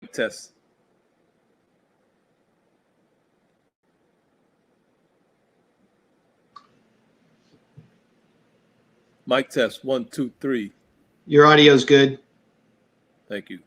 Test. Mic test. One, two, three. Your audio's good. Thank you.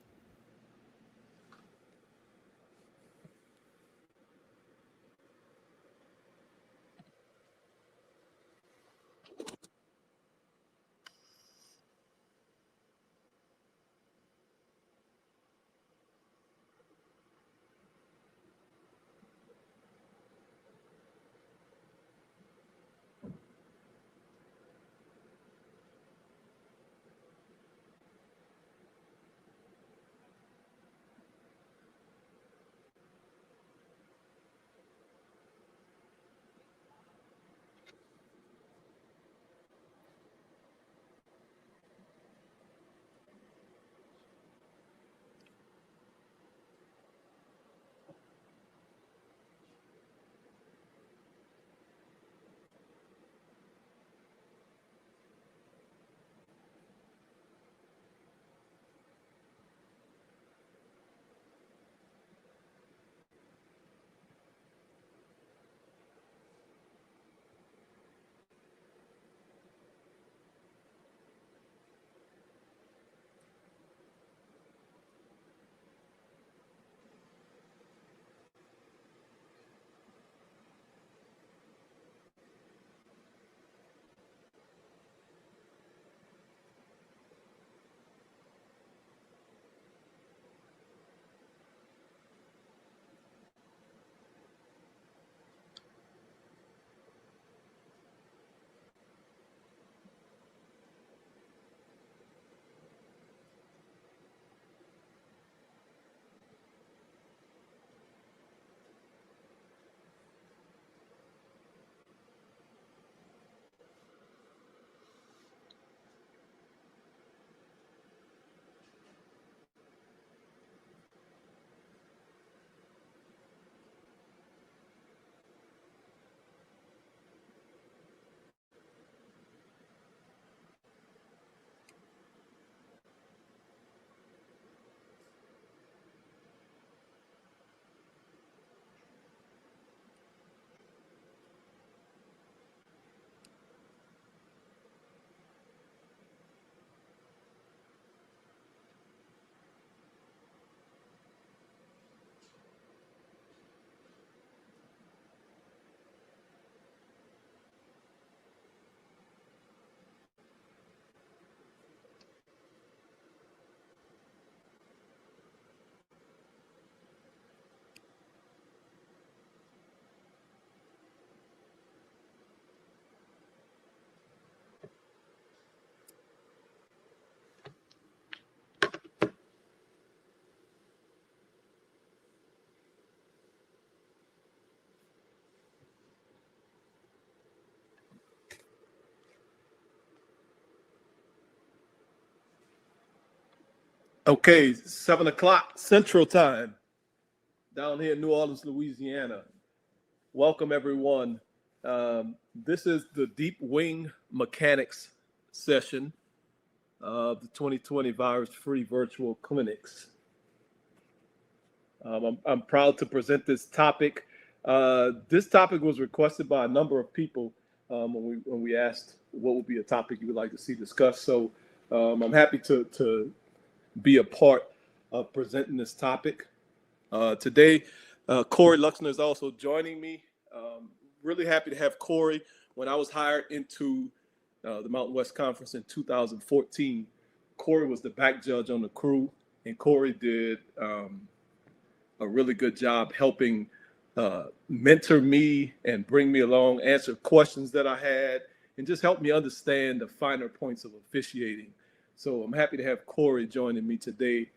Okay, 7 o'clock Central Time down here in New Orleans, Louisiana. Welcome, everyone. This is the Deep Wing Mechanics session of the 2020 Virus Free Virtual Clinics. I'm proud to present this topic. This topic was requested by a number of people when we asked what would be a topic you would like to see discussed. So I'm happy to be a part of presenting this topic. Today, Corey Luxner is also joining me. Really happy to have Corey. When I was hired into the Mountain West Conference in 2014, Corey was the back judge on the crew, and Corey did a really good job helping mentor me and bring me along, answer questions that I had, and just help me understand the finer points of officiating. So I'm happy to have Corey joining me today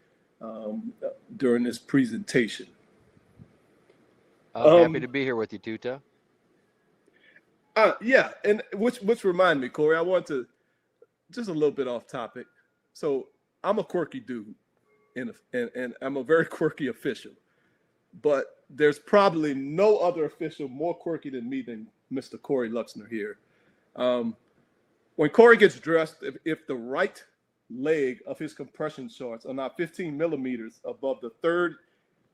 during this presentation. I'm happy to be here with you, Tuta. Yeah, and which remind me, Corey, I want to just a little bit off topic. So I'm a quirky dude, and I'm a very quirky official. But there's probably no other official more quirky than me than Mr. Corey Luxner here. When Corey gets dressed, if the right leg of his compression shorts are not 15 millimeters above the third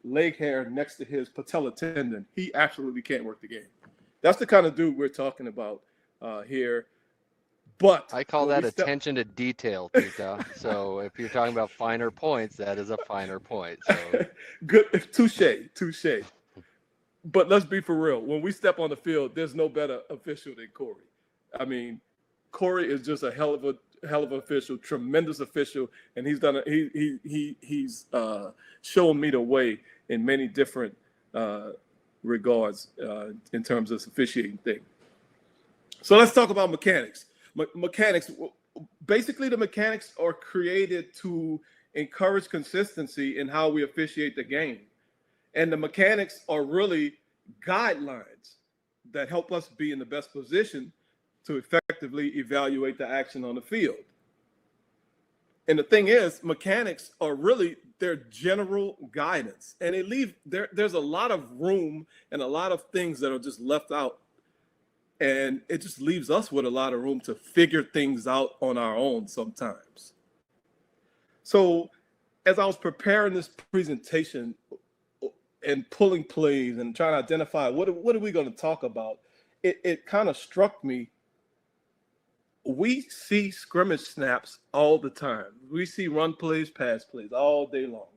leg hair next to his patella tendon, he absolutely can't work the game. That's the kind of dude we're talking about here. But I call that attention to detail, Tita. So if you're talking about finer points, that is a finer point. So good, touche. But let's be for real. When we step on the field, there's no better official than Corey. I mean, Corey is just a hell of an official, tremendous official, and he's done. He's shown me the way in many different regards in terms of this officiating thing. So let's talk about mechanics. Mechanics. Basically, the mechanics are created to encourage consistency in how we officiate the game. And the mechanics are really guidelines that help us be in the best position to effectively evaluate the action on the field. And the thing is, mechanics are really their general guidance. And there's a lot of room and a lot of things that are just left out. And it just leaves us with a lot of room to figure things out on our own sometimes. So as I was preparing this presentation and pulling plays and trying to identify what are we going to talk about, it kind of struck me. We see scrimmage snaps all the time. We see run plays, pass plays all day long.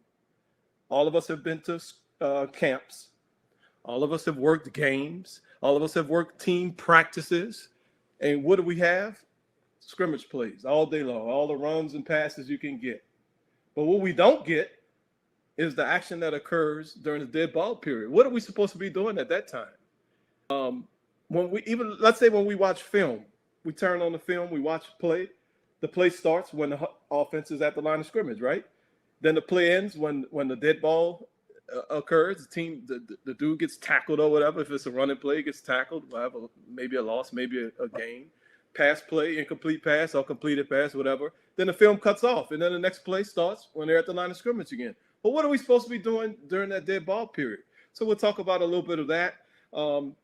All of us have been to camps. All of us have worked games. All of us have worked team practices. And what do we have? Scrimmage plays all day long, all the runs and passes you can get. But what we don't get is the action that occurs during the dead ball period. What are we supposed to be doing at that time? Let's say when we watch film, we turn on the film, we watch play. The play starts when the offense is at the line of scrimmage, right? Then the play ends when the dead ball occurs. The dude gets tackled or whatever. If it's a running play, gets tackled. We'll have maybe a loss, maybe a gain. Pass play, incomplete pass, or completed pass, whatever. Then the film cuts off, and then the next play starts when they're at the line of scrimmage again. But what are we supposed to be doing during that dead ball period? So we'll talk about a little bit of that. And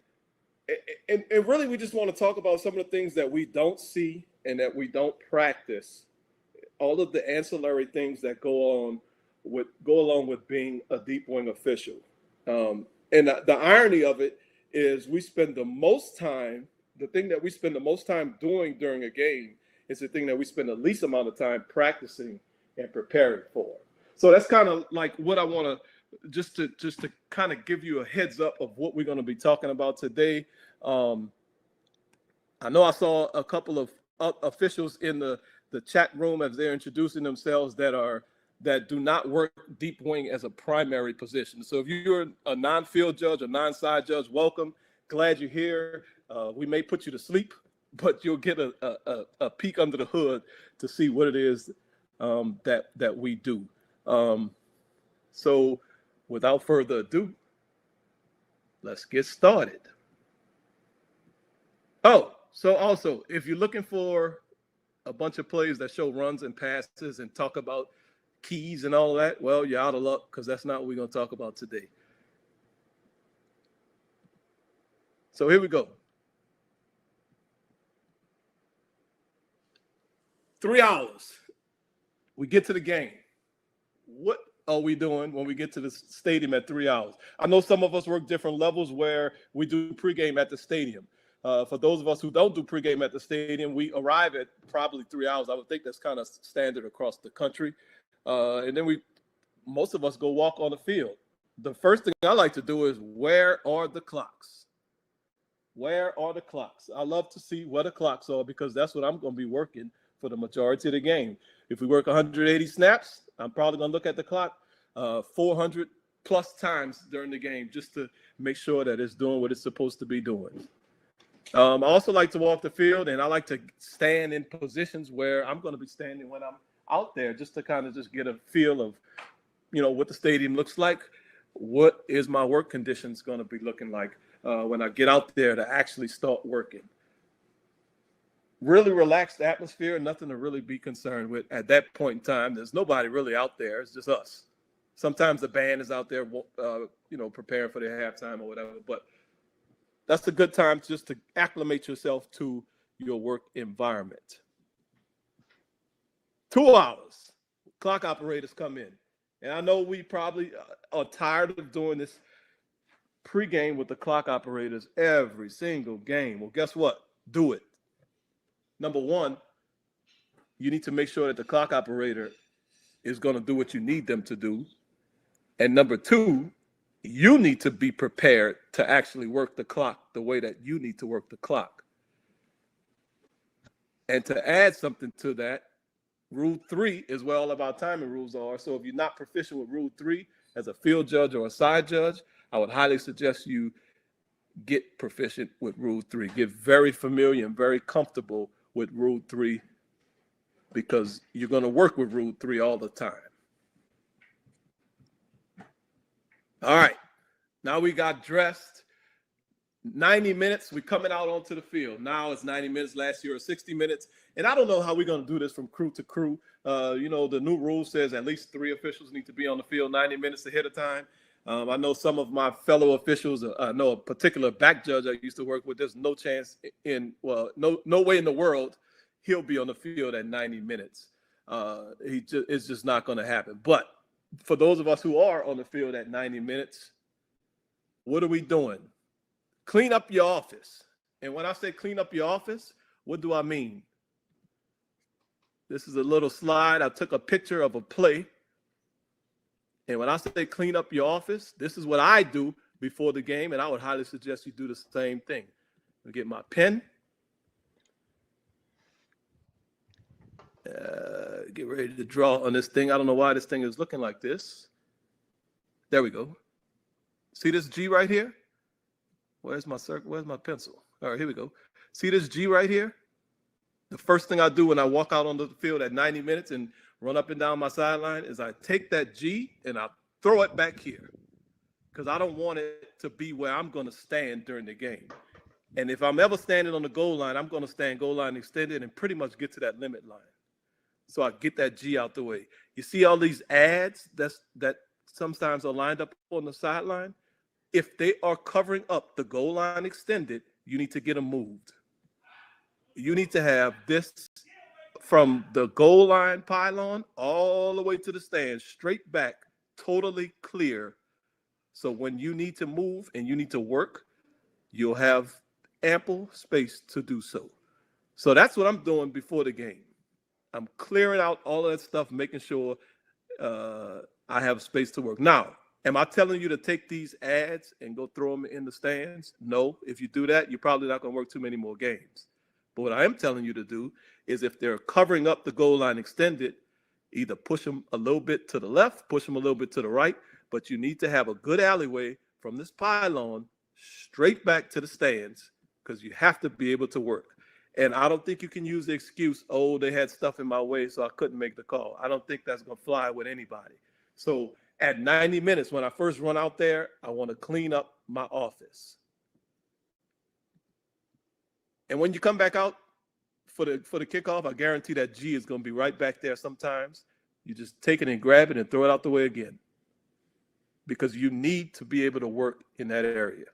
really, we just want to talk about some of the things that we don't see and that we don't practice. All of the ancillary things that go along with being a deep wing official. And the irony of it is the thing that we spend the most time doing during a game is the thing that we spend the least amount of time practicing and preparing for. So that's kind of like what I want to just to kind of give you a heads up of what we're going to be talking about today. I know I saw a couple of officials in the chat room as they're introducing themselves that do not work deep wing as a primary position. So if you're a non-field judge or non-side judge, welcome. Glad you're here. We may put you to sleep, but you'll get a peek under the hood to see what it is that we do. So without further ado, let's get started. Oh, so also, if you're looking for a bunch of plays that show runs and passes and talk about keys and all that, well, you're out of luck because that's not what we're going to talk about today. So here we go. 3 hours. We get to the game. What are we doing when we get to the stadium at 3 hours? I know some of us work different levels where we do pregame at the stadium. For those of us who don't do pregame at the stadium, we arrive at probably 3 hours. I would think that's kind of standard across the country. And then most of us go walk on the field. The first thing I like to do is, where are the clocks? Where are the clocks? I love to see where the clocks are because that's what I'm going to be working for the majority of the game. If we work 180 snaps, I'm probably going to look at the clock 400 plus times during the game just to make sure that it's doing what it's supposed to be doing. I also like to walk the field, and I like to stand in positions where I'm going to be standing when I'm out there just to kind of just get a feel of, what the stadium looks like. What is my work conditions going to be looking like when I get out there to actually start working? Really relaxed atmosphere, nothing to really be concerned with at that point in time. There's nobody really out there. It's just us. Sometimes the band is out there, preparing for their halftime or whatever, but that's a good time just to acclimate yourself to your work environment. 2 hours, clock operators come in. And I know we probably are tired of doing this pregame with the clock operators every single game. Well, guess what? Do it. Number one, you need to make sure that the clock operator is going to do what you need them to do. And number two, you need to be prepared to actually work the clock the way that you need to work the clock. And to add something to that, Rule 3 is where all of our timing rules are. So if you're not proficient with Rule 3 as a field judge or a side judge, I would highly suggest you get proficient with Rule 3. Get very familiar and very comfortable with Rule 3 because you're going to work with Rule 3 all the time. All right. Now we got dressed. 90 minutes, we're coming out onto the field. Now it's 90 minutes. Last year was 60 minutes. And I don't know how we're going to do this from crew to crew. The new rule says at least 3 officials need to be on the field 90 minutes ahead of time. I know some of my fellow officials, I know a particular back judge I used to work with, there's no chance no way in the world he'll be on the field at 90 minutes. It's just not going to happen. But for those of us who are on the field at 90 minutes, what are we doing? Clean up your office. And when I say clean up your office, what do I mean? This is a little slide. I took a picture of a play. And when I say clean up your office, this is what I do before the game. And I would highly suggest you do the same thing. I'll get my pen. Get ready to draw on this thing. I don't know why this thing is looking like this. There we go. See this G right here? Where's my circle? Where's my pencil? All right, here we go. See this G right here? The first thing I do when I walk out on the field at 90 minutes and run up and down my sideline is I take that G and I throw it back here because I don't want it to be where I'm going to stand during the game. And if I'm ever standing on the goal line, I'm going to stand goal line extended and pretty much get to that limit line. So I get that G out the way. You see all these ads that sometimes are lined up on the sideline? If they are covering up the goal line extended, you need to get them moved. You need to have this from the goal line pylon all the way to the stands, straight back, totally clear. So when you need to move and you need to work, you'll have ample space to do so. So that's what I'm doing before the game. I'm clearing out all of that stuff, making sure I have space to work. Now, am I telling you to take these ads and go throw them in the stands? No. If you do that, you're probably not going to work too many more games. But what I am telling you to do is if they're covering up the goal line extended, either push them a little bit to the left, push them a little bit to the right, but you need to have a good alleyway from this pylon straight back to the stands because you have to be able to work. And I don't think you can use the excuse, oh, they had stuff in my way, so I couldn't make the call. I don't think that's going to fly with anybody. So at 90 minutes, when I first run out there, I want to clean up my office. And when you come back out for the kickoff, I guarantee that G is going to be right back there sometimes. You just take it and grab it and throw it out the way again because you need to be able to work in that area.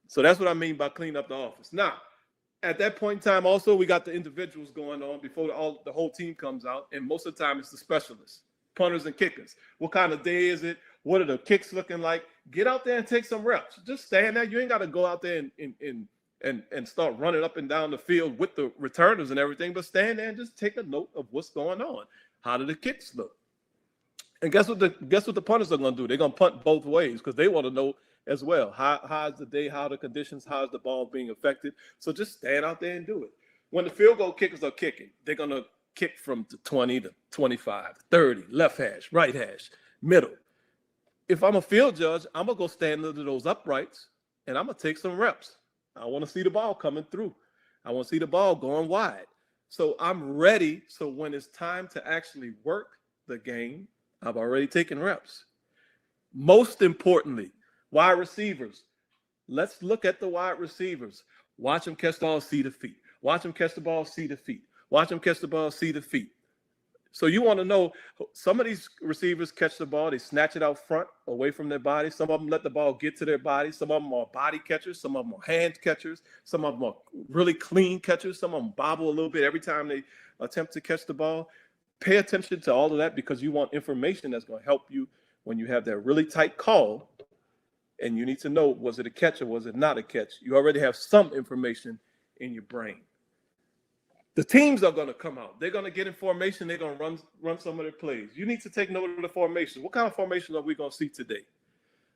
So that's what I mean by clean up the office. Now, at that point in time, also, we got the individuals going on before the whole team comes out, and most of the time it's the specialists, punters and kickers. What kind of day is it? What are the kicks looking like? Get out there and take some reps. Just stand there. You ain't got to go out there and start running up and down the field with the returners and everything, but stand there and just take a note of what's going on. How do the kicks look? And guess what the punters are going to do? They're going to punt both ways because they want to know as well. How's the day? How are the conditions? How's the ball being affected? So just stand out there and do it. When the field goal kickers are kicking, they're going to kick from the 20 to 25, 30, left hash, right hash, middle. If I'm a field judge, I'm going to go stand under those uprights, and I'm going to take some reps. I want to see the ball coming through. I want to see the ball going wide. So I'm ready. So when it's time to actually work the game, I've already taken reps. Most importantly, wide receivers. Let's look at the wide receivers. Watch them catch the ball, see the feet. Watch them catch the ball, see the feet. Watch them catch the ball, see the feet. So you want to know, some of these receivers catch the ball, they snatch it out front, away from their body. Some of them let the ball get to their body. Some of them are body catchers. Some of them are hand catchers. Some of them are really clean catchers. Some of them bobble a little bit every time they attempt to catch the ball. pay attention to all of that because you want information that's going to help you when you have that really tight call and you need to know, was it a catch or was it not a catch? You already have some information in your brain. The teams are going to come out. They're going to get in formation. They're going to run some of their plays. You need to take note of the formation. What kind of formation are we going to see today?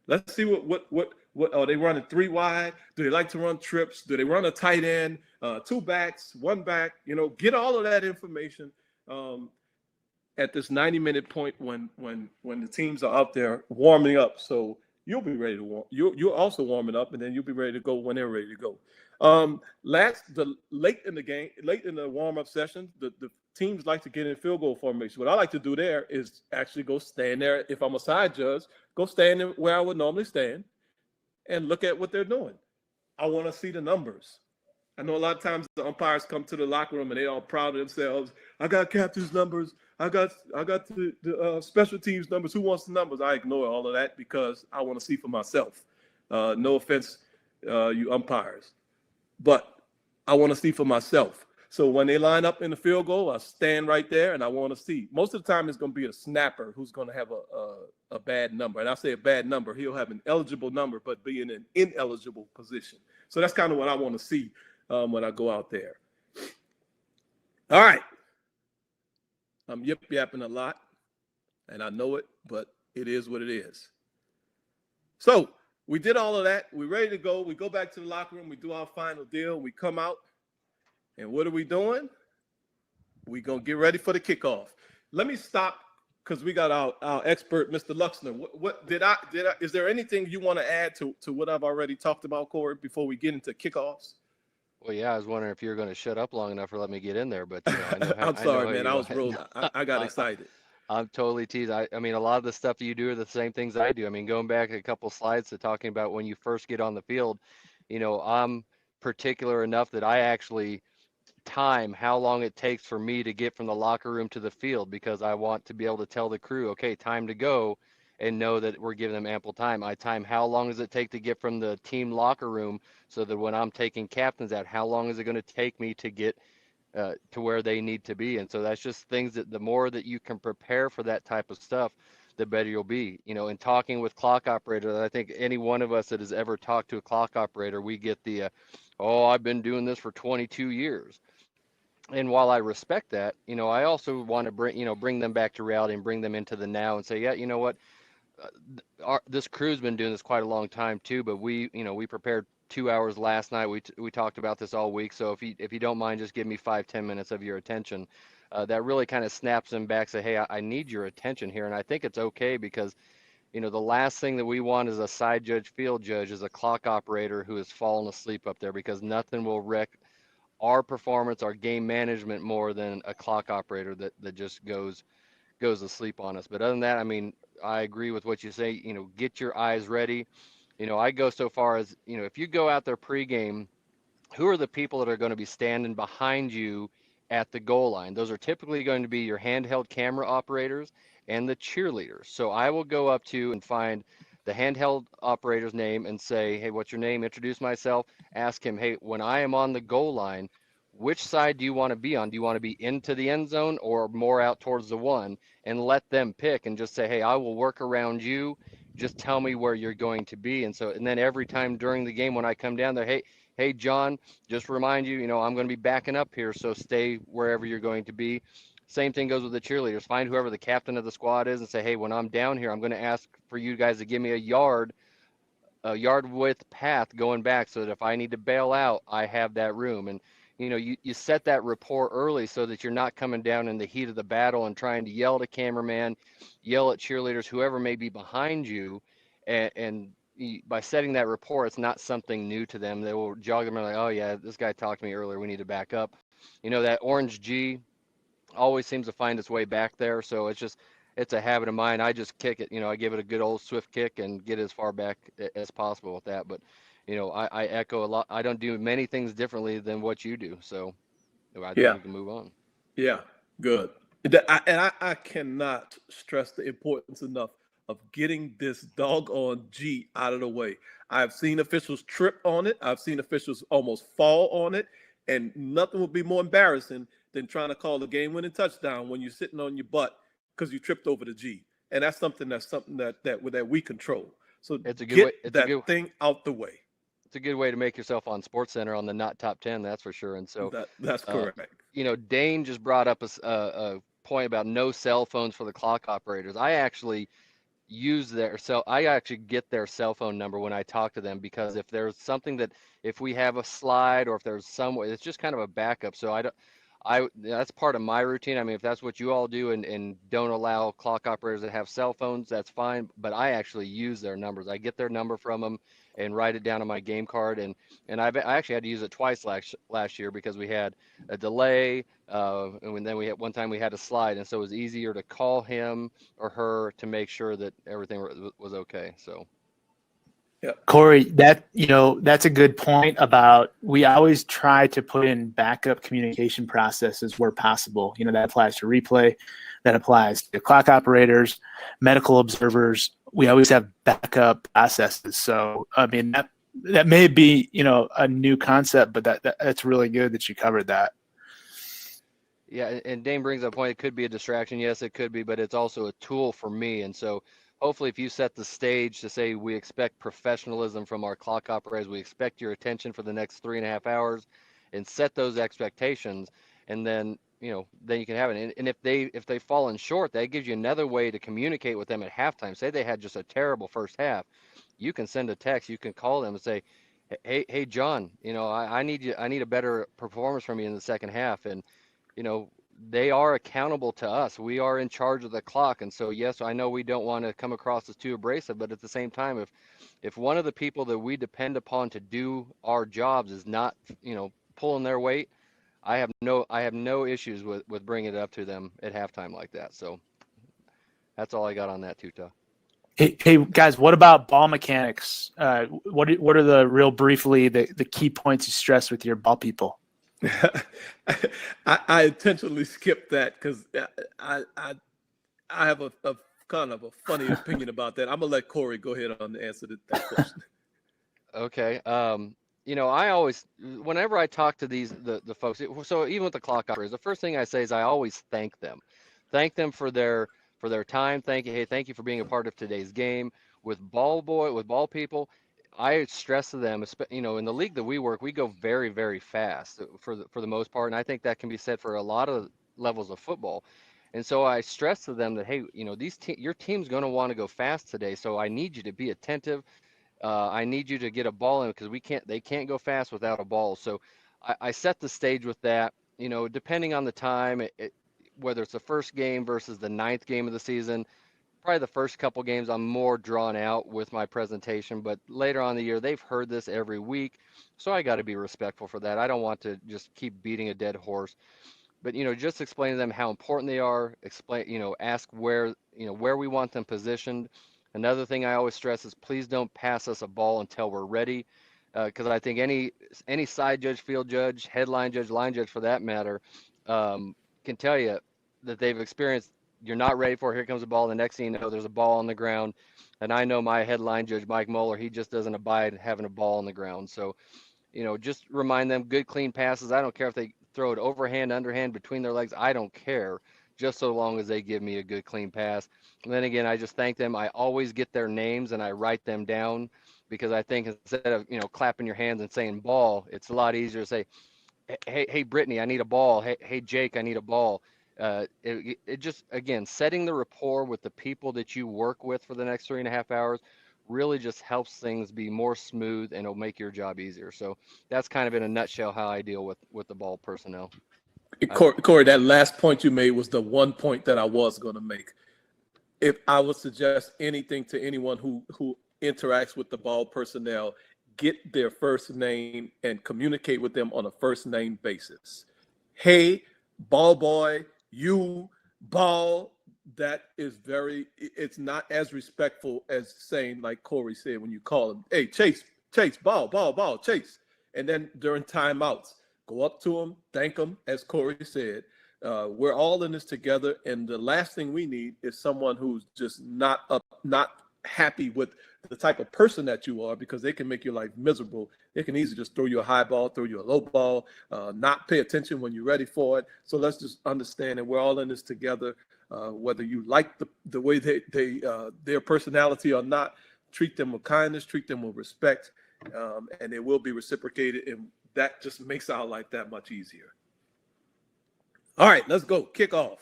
Let's see what are they running 3 wide? Do they like to run trips? Do they run a tight end, 2 backs, 1 back? Get all of that information at this 90-minute point when the teams are out there warming up. So you'll be ready to warm. You're also warming up, and then you'll be ready to go when they're ready to go. Late in the warm-up session, the teams like to get in field goal formation. What I like to do there is actually go stand there. If I'm a side judge, go stand where I would normally stand and look at what they're doing. I want to see the numbers. I know a lot of times the umpires come to the locker room and they're all proud of themselves. I got captain's numbers. I got the special teams numbers. Who wants the numbers? I ignore all of that because I want to see for myself. No offense, you umpires, but I want to see for myself. So when they line up in the field goal, I stand right there and I want to see. Most of the time, it's going to be a snapper who's going to have a bad number. And I say a bad number. He'll have an eligible number, but be in an ineligible position. So that's kind of what I want to see when I go out there. All right. I'm yip-yapping a lot, and I know it, but it is what it is. So we did all of that. We're ready to go. We go back to the locker room. We do our final deal. We come out. And what are we doing? We're going to get ready for the kickoff. Let me stop because we got our expert, Mr. Luxner. Is there anything you want to add to what I've already talked about, Corey, before we get into kickoffs? Well, yeah, I was wondering if you were going to shut up long enough or let me get in there, but I know I'm sorry, man. I was rolling. I got excited. I'm totally teased. I mean, a lot of the stuff that you do are the same things I do. I mean, going back a couple slides to talking about when you first get on the field, I'm particular enough that I actually time how long it takes for me to get from the locker room to the field because I want to be able to tell the crew, okay, time to go, and know that we're giving them ample time. I time how long does it take to get from the team locker room so that when I'm taking captains out, how long is it going to take me to get to where they need to be? And so that's just things that the more that you can prepare for that type of stuff, the better you'll be. In talking with clock operators, I think any one of us that has ever talked to a clock operator, we get the, I've been doing this for 22 years. And while I respect that, I also want to bring them back to reality and bring them into the now and say, yeah, you know what, this crew's been doing this quite a long time too, but we prepared 2 hours last night. We talked about this all week. So if you don't mind, just give me 5-10 minutes of your attention. That really kind of snaps them back, say, hey, I need your attention here. And I think it's okay because, the last thing that we want as a side judge, field judge, is a clock operator who has fallen asleep up there, because nothing will wreck our performance, our game management more than a clock operator that just goes asleep on us. But other than that, I mean, I agree with what you say, get your eyes ready. I go so far as, if you go out there pregame, who are the people that are going to be standing behind you at the goal line? Those are typically going to be your handheld camera operators and the cheerleaders. So I will go up to and find the handheld operator's name and say, hey, what's your name? Introduce myself, ask him, hey, when I am on the goal line, which side do you want to be on? Do you want to be into the end zone or more out towards the one? And let them pick and just say, hey, I will work around you. Just tell me where you're going to be. And then every time during the game when I come down there, hey, John, just remind you, I'm going to be backing up here, so stay wherever you're going to be. Same thing goes with the cheerleaders. Find whoever the captain of the squad is and say, hey, when I'm down here, I'm going to ask for you guys to give me a yard width path going back so that if I need to bail out, I have that room. And, you set that rapport early so that you're not coming down in the heat of the battle and trying to yell at a cameraman, yell at cheerleaders, whoever may be behind you. And by setting that rapport, it's not something new to them. They will jog them and like, oh yeah, this guy talked to me earlier, we need to back up. That orange G always seems to find its way back there. So it's a habit of mine. I just kick it, I give it a good old swift kick and get as far back as possible with that. But, I echo a lot. I don't do many things differently than what you do. So I think we can move on. Yeah, good. I cannot stress the importance enough of getting this doggone G out of the way. I've seen officials trip on it. I've seen officials almost fall on it. And nothing would be more embarrassing than trying to call a game-winning touchdown when you're sitting on your butt because you tripped over the G. And that's something that we control. So It's a good get way. that thing out the way. It's a good way to make yourself on SportsCenter on the not top 10. That's for sure. And so, That's uh, correct. Dane just brought up a point about no cell phones for the clock operators. I actually I actually get their cell phone number when I talk to them, because if there's something if we have a slide, or if there's some way, it's just kind of a backup. So that's part of my routine. I mean, if that's what you all do and don't allow clock operators that have cell phones, that's fine. But I actually use their numbers. I get their number from them and write it down on my game card. And I actually had to use it twice last year because we had a delay. And then one time we had a slide. And so it was easier to call him or her to make sure that everything was okay. So. Yeah. Corey, that's a good point about, we always try to put in backup communication processes where possible. That applies to replay, that applies to clock operators, medical observers. We always have backup processes. So, I mean, that may be, a new concept, but that's really good that you covered that. Yeah, and Dane brings up a point. It could be a distraction. Yes, it could be, but it's also a tool for me. And so hopefully if you set the stage to say, we expect professionalism from our clock operators, we expect your attention for the next 3.5 hours, and set those expectations, and then, then you can have it. And if they've fallen short, that gives you another way to communicate with them at halftime. Say they had just a terrible first half. You can send a text, you can call them and say, hey, John, I need a better performance from you in the second half. And, they are accountable to us. We are in charge of the clock. And so, yes, I know we don't want to come across as too abrasive, but at the same time, if one of the people that we depend upon to do our jobs is not, pulling their weight, I have no issues with bringing it up to them at halftime like that. So that's all I got on that, Tuta. Hey guys, what about ball mechanics? What are the key points you stress with your ball people? I intentionally skipped that because I have a kind of a funny opinion about that. I'm gonna let Corey go ahead on the answer to that question. Okay. I always, whenever I talk to the folks, so even with the clock operators, the first thing I say is I always thank them for their time. Thank you for being a part of today's game. With ball people, I stress to them, in the league that we work, we go very, very fast for the most part. And I think that can be said for a lot of levels of football. And so I stress to them that, hey, your team's going to want to go fast today. So I need you to be attentive. I need you to get a ball in, because they can't go fast without a ball. So I set the stage with that, depending on the time, whether it's the first game versus the 9th game of the season. Probably the first couple games I'm more drawn out with my presentation, but later on in the year, they've heard this every week. So I got to be respectful for that. I don't want to just keep beating a dead horse, but, just explain to them how important they are, ask where we want them positioned. Another thing I always stress is, please don't pass us a ball until we're ready. Because I think any side judge, field judge, headline judge, line judge for that matter, can tell you that they've experienced, you're not ready for it, here comes the ball, the next thing you know, there's a ball on the ground. And I know my headline judge, Mike Muller, he just doesn't abide having a ball on the ground. So, just remind them, good, clean passes. I don't care if they throw it overhand, underhand, between their legs. I don't care, just so long as they give me a good, clean pass. And then again, I just thank them. I always get their names and I write them down, because I think instead of, clapping your hands and saying ball, it's a lot easier to say, hey, Brittany, I need a ball. Hey, Jake, I need a ball. It just, again, setting the rapport with the people that you work with for the next 3.5 hours really just helps things be more smooth, and it'll make your job easier. So that's kind of in a nutshell how I deal with the ball personnel. Corey, that last point you made was the one point that I was going to make. If I would suggest anything to anyone who interacts with the ball personnel, get their first name and communicate with them on a first name basis. Hey, ball boy, you, ball. That is it's not as respectful as saying, like Corey said, when you call him, hey, Chase, ball, Chase. And then during timeouts, go up to him, thank him, as Corey said. We're all in this together, and the last thing we need is someone who's just not happy with the type of person that you are, because they can make your life miserable. They can easily just throw you a high ball, throw you a low ball, not pay attention when you're ready for it. So let's just understand that we're all in this together. Whether you like the way their personality or not, treat them with kindness, treat them with respect, and it will be reciprocated, and that just makes our life that much easier. All right, let's go. Kick off.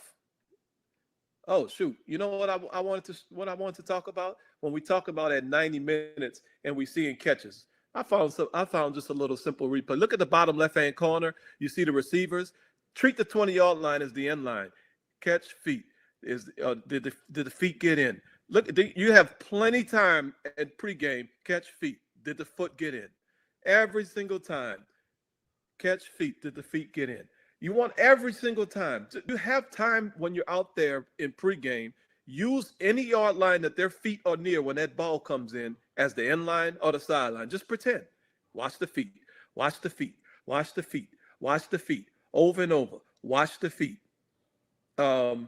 Oh shoot! You know what I wanted to talk about when we talk about at 90 minutes and we see in catches. I found just a little simple replay. Look at the bottom left-hand corner. You see the receivers. Treat the 20-yard line as the end line. Catch, feet. Did the feet get in? Look, you have plenty time at pregame. Catch, feet. Did the foot get in? Every single time. Catch, feet. Did the feet get in? You want every single time. You have time when you're out there in pregame. Use any yard line that their feet are near when that ball comes in as the end line or the sideline. Just pretend. Watch the feet. Watch the feet. Watch the feet. Watch the feet. Over and over. Watch the feet. And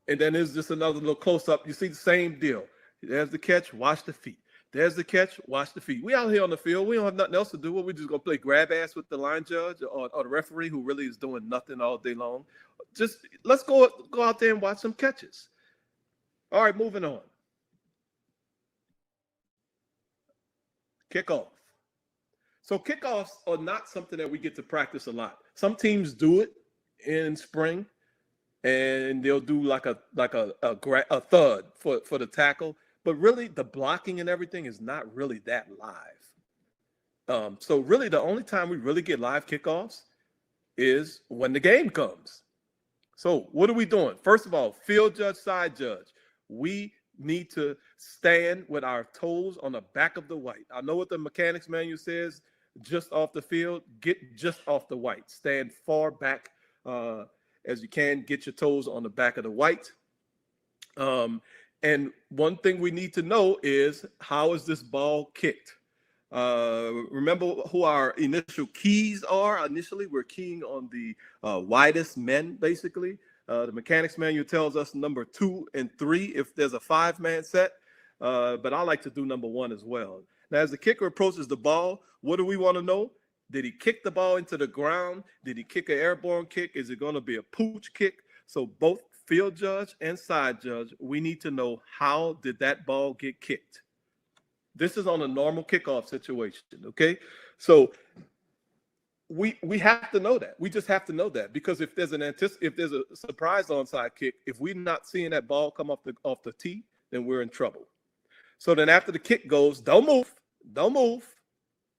then there's just another little close-up. You see the same deal. There's the catch. Watch the feet. There's the catch. Watch the feet. We out here on the field. We don't have nothing else to do. We're just going to play grab ass with the line judge or the referee who really is doing nothing all day long. Just let's go out there and watch some catches. All right, moving on. Kickoff. So kickoffs are not something that we get to practice a lot. Some teams do it in spring, and they'll do like a thud for the tackle. But really, the blocking and everything is not really that live. So really, the only time we really get live kickoffs is when the game comes. So what are we doing? First of all, field judge, side judge. We need to stand with our toes on the back of the white. I know what the mechanics manual says, just off the field, get just off the white. Stand far back as you can, get your toes on the back of the white. And one thing we need to know is, how is this ball kicked? Remember who our initial keys are? Initially, we're keying on the widest men, basically. The mechanics manual tells us number 2 and 3 if there's a 5-man set. But I like to do number 1 as well. Now, as the kicker approaches the ball, what do we want to know? Did he kick the ball into the ground? Did he kick an airborne kick? Is it going to be a pooch kick? So both field judge and side judge, we need to know, how did that ball get kicked? This is on a normal kickoff situation, okay? So we have to know that. We just have to know that, because if there's a surprise onside kick, if we're not seeing that ball come off the tee, then we're in trouble. So then after the kick goes, don't move,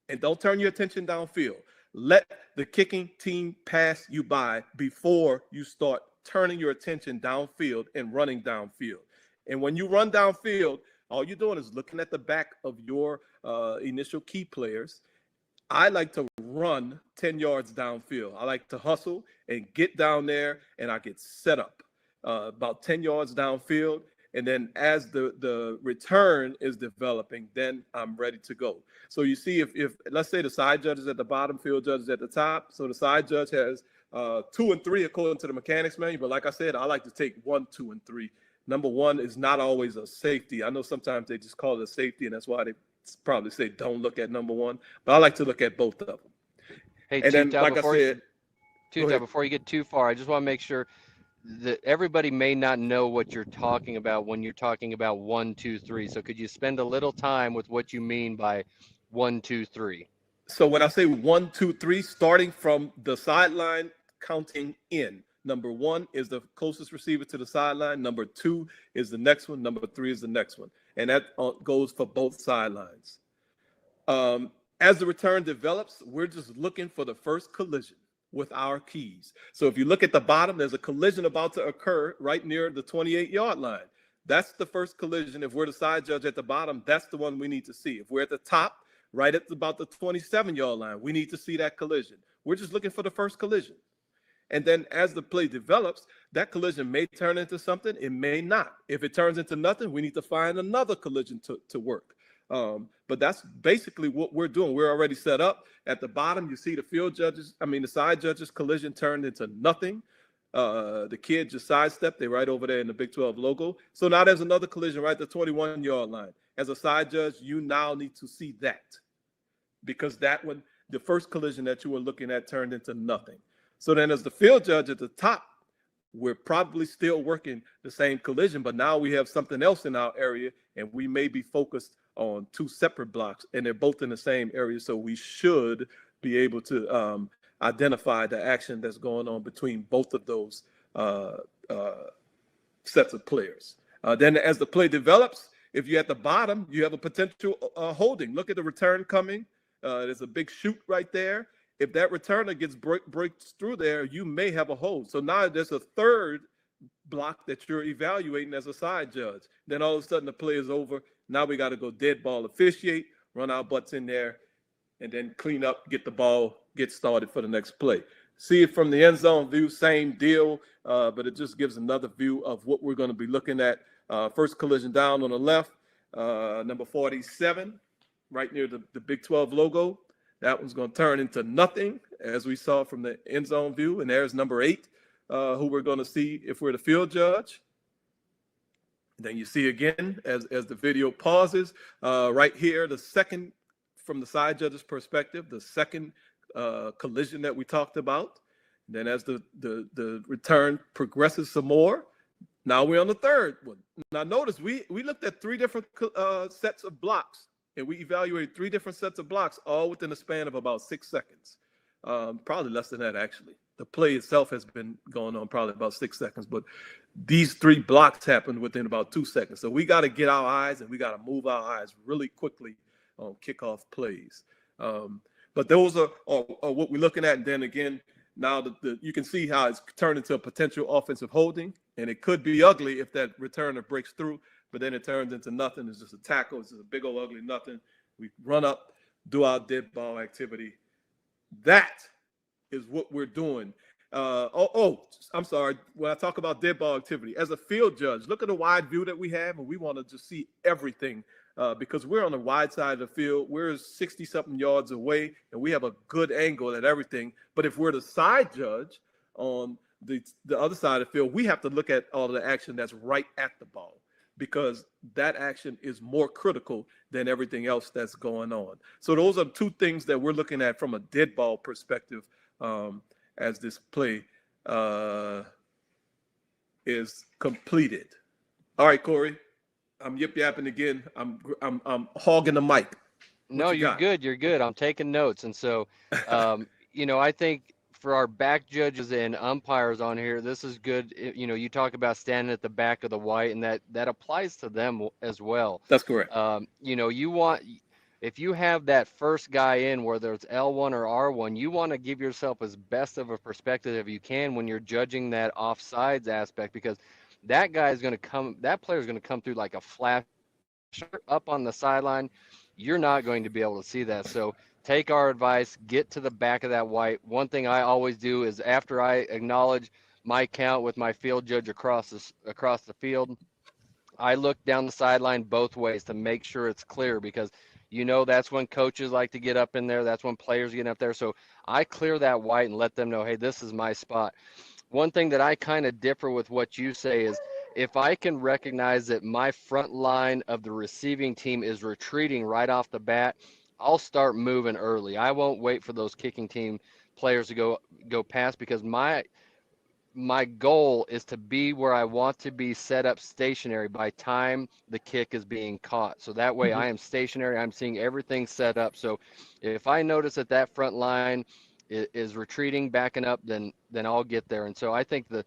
and don't turn your attention downfield. Let the kicking team pass you by before you start turning your attention downfield and running downfield. And when you run downfield, all you're doing is looking at the back of your initial key players. I like to run 10 yards downfield. I like to hustle and get down there, and I get set up about 10 yards downfield. And then as the return is developing, then I'm ready to go. So you see, if let's say the side judge is at the bottom, field judge is at the top. So the side judge has 2 and 3 according to the mechanics manual. But like I said, I like to take 1, 2, and 3. Number 1 is not always a safety. I know sometimes they just call it a safety, and that's why they probably say don't look at number 1. But I like to look at both of them. Hey, and then, like I said, before you get too far, I just want to make sure that everybody may not know what you're talking about when you're talking about 1, 2, 3. So could you spend a little time with what you mean by 1, 2, 3? So when I say 1, 2, 3, starting from the sideline, counting in. Number 1 is the closest receiver to the sideline. Number 2 is the next one. Number 3 is the next one. And that goes for both sidelines. As the return develops, we're just looking for the first collision with our keys. So if you look at the bottom, there's a collision about to occur right near the 28-yard line. That's the first collision. If we're the side judge at the bottom, that's the one we need to see. If we're at the top, right at about the 27-yard line, we need to see that collision. We're just looking for the first collision. And then as the play develops, that collision may turn into something, it may not. If it turns into nothing, we need to find another collision to work. But that's basically what we're doing. We're already set up. At the bottom, you see the side judge's collision turned into nothing. The kid just sidestepped. They're right over there in the Big 12 logo. So now there's another collision right at the 21-yard line. As a side judge, you now need to see that, because that one, the first collision that you were looking at, turned into nothing. So then as the field judge at the top, we're probably still working the same collision, but now we have something else in our area, and we may be focused on two separate blocks, and they're both in the same area. So we should be able to identify the action that's going on between both of those sets of players. Then as the play develops, if you're at the bottom, you have a potential holding. Look at the return coming. There's a big shoot right there. If that returner gets breaks through there, you may have a hold. So now there's a third block that you're evaluating as a side judge. Then all of a sudden the play is over. Now we got to go dead ball officiate, run our butts in there, and then clean up, get the ball, get started for the next play. See it from the end zone view, same deal, but it just gives another view of what we're going to be looking at. First collision down on the left, number 47, right near the Big 12 logo. That one's going to turn into nothing, as we saw from the end zone view. And there's number 8, who we're going to see if we're the field judge. Then you see again, as the video pauses, right here, the second, from the side judge's perspective, the second collision that we talked about. Then as the return progresses some more, now we're on the third one. Now notice we looked at 3 different sets of blocks, and we evaluated 3 different sets of blocks, all within a span of about 6 seconds. Probably less than that, actually. The play itself has been going on probably about 6 seconds, but these 3 blocks happened within about 2 seconds. So we got to get our eyes, and we got to move our eyes really quickly on kickoff plays. But those are what we're looking at. And then again, now you can see how it's turned into a potential offensive holding, and it could be ugly if that returner breaks through, but then it turns into nothing. It's just a tackle. It's just a big old ugly nothing. We run up, do our dead ball activity. That is what we're doing. I'm sorry. When I talk about dead ball activity, as a field judge, look at the wide view that we have, and we want to just see everything because we're on the wide side of the field. We're 60-something yards away, and we have a good angle at everything. But if we're the side judge on the other side of the field, we have to look at all of the action that's right at the ball, because that action is more critical than everything else that's going on. So those are 2 things that we're looking at from a dead ball perspective as this play is completed. All right, Corey, I'm yip-yapping again. I'm hogging the mic. No, you're good. You're good. I'm taking notes. And so, I think for our back judges and umpires on here, this is good. You talk about standing at the back of the white, and that applies to them as well. That's correct. If you have that first guy in, whether it's L1 or R1, you want to give yourself as best of a perspective as you can when you're judging that offsides aspect, because that player is going to come through like a flash up on the sideline. You're not going to be able to see that. So take our advice, get to the back of that white. One thing I always do is, after I acknowledge my count with my field judge across the field, I look down the sideline both ways to make sure it's clear, because that's when coaches like to get up in there. That's when players get up there. So I clear that white and let them know, hey, this is my spot. One thing that I kind of differ with what you say is, if I can recognize that my front line of the receiving team is retreating right off the bat, I'll start moving early. I won't wait for those kicking team players to go past, because my goal is to be where I want to be set up stationary by time the kick is being caught. So that way I am stationary. I'm seeing everything set up. So if I notice that front line is retreating, backing up, then I'll get there. And so I think the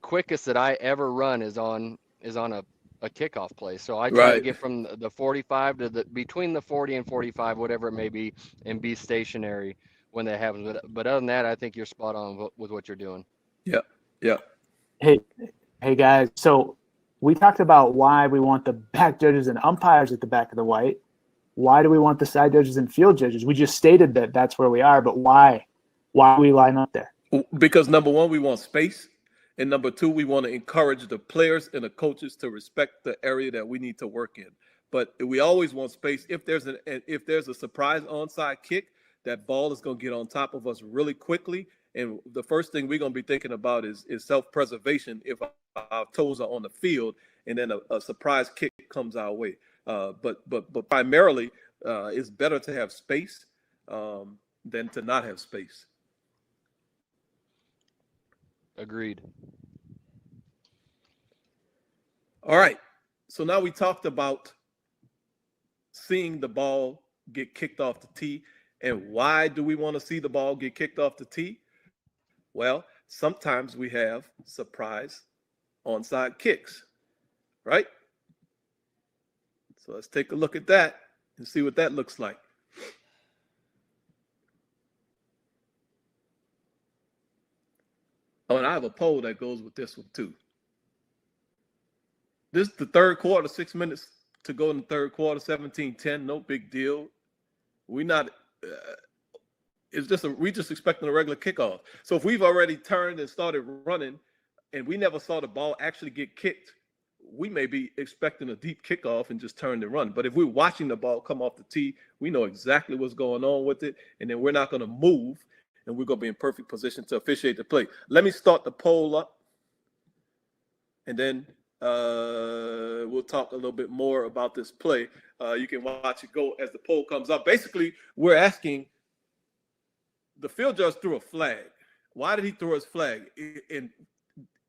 quickest that I ever run is on a kickoff play. So I try to get from the 45 to between the 40 and 45, whatever it may be, and be stationary when that happens. But other than that, I think you're spot on with what you're doing. Yeah. Hey guys. So we talked about why we want the back judges and umpires at the back of the white. Why do we want the side judges and field judges? We just stated that that's where we are, but why? Why do we line up there? Because number 1, we want space. And number 2, we want to encourage the players and the coaches to respect the area that we need to work in. But we always want space. If there's a surprise onside kick, that ball is going to get on top of us really quickly, And the first thing we're going to be thinking about is self-preservation if our toes are on the field and then a surprise kick comes our way. But primarily, it's better to have space than to not have space. Agreed. All right. So now we talked about seeing the ball get kicked off the tee. And why do we want to see the ball get kicked off the tee? Well, sometimes we have surprise onside kicks, right? So let's take a look at that and see what that looks like. Oh, and I have a poll that goes with this one too. This is the third quarter, 6 minutes to go in the third quarter, 17-10, no big deal. We just expecting a regular kickoff. So if we've already turned and started running and we never saw the ball actually get kicked, we may be expecting a deep kickoff and just turn and run. But if we're watching the ball come off the tee, we know exactly what's going on with it, and then we're not going to move, and we're going to be in perfect position to officiate the play. Let me start the poll up, and then we'll talk a little bit more about this play. You can watch it go as the poll comes up. Basically, we're asking, the field judge threw a flag. Why did he throw his flag? And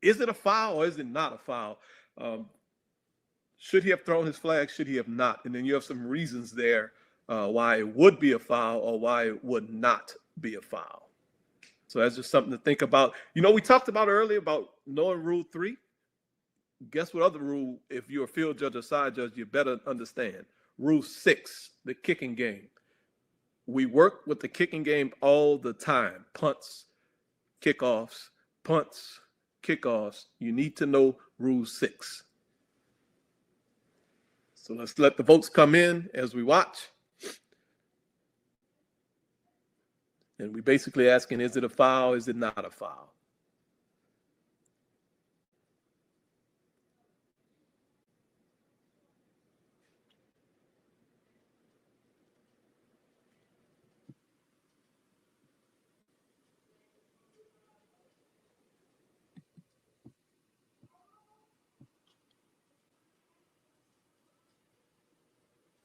is it a foul or is it not a foul? Should he have thrown his flag? Should he have not? And then you have some reasons there why it would be a foul or why it would not be a foul. So that's just something to think about. You know, we talked about earlier about knowing Rule 3. Guess what other rule, if you're a field judge or side judge, you better understand? Rule 6, the kicking game. We work with the kicking game all the time. Punts, kickoffs, punts, kickoffs. You need to know Rule 6. So let's let the votes come in as we watch. And we basically asking, is it a foul? Is it not a foul?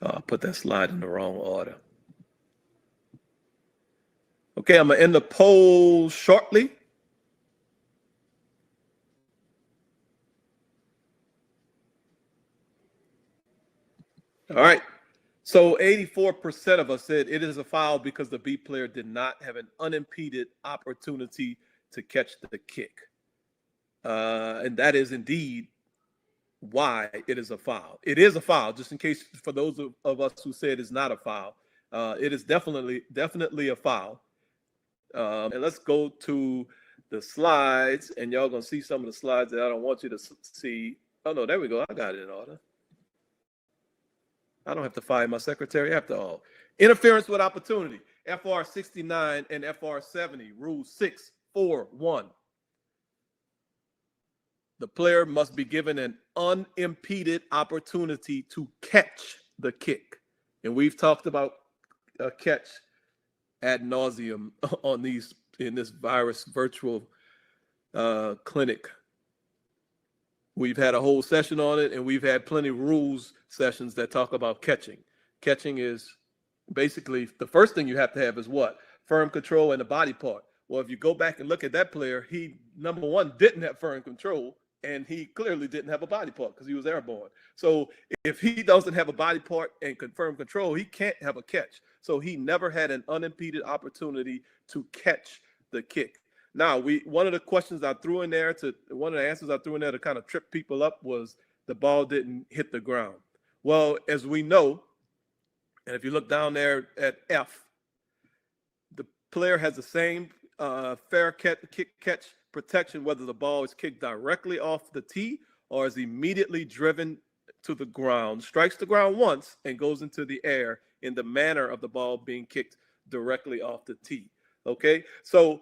I put that slide in the wrong order. Okay, I'm going to end the poll shortly. All right. So 84% of us said it is a foul because the B player did not have an unimpeded opportunity to catch the kick. And that is indeed why it is a foul. It is a foul, just in case for those of us who said it's not a foul. It is definitely a foul. And let's go to the slides, and y'all gonna see some of the slides that I don't want you to see. Oh no, there we go. I got it in order. I don't have to fire my secretary after all. Interference with opportunity. FR 69 and FR 70. Rule 641. The player must be given an unimpeded opportunity to catch the kick. And we've talked about a catch ad nauseum on in this virus virtual clinic. We've had a whole session on it, and we've had plenty of rules sessions that talk about catching. Catching is basically the first thing you have to have is what? Firm control and a body part. Well, if you go back and look at that player, he, number one, didn't have firm control, and he clearly didn't have a body part because he was airborne. So if he doesn't have a body part and confirm control, he can't have a catch. So he never had an unimpeded opportunity to catch the kick. Now, one of the questions I threw in there one of the answers I threw in there to kind of trip people up was the ball didn't hit the ground. Well, as we know, and if you look down there at F, the player has the same fair kick catch protection, whether the ball is kicked directly off the tee or is immediately driven to the ground, strikes the ground once and goes into the air in the manner of the ball being kicked directly off the tee. Okay, so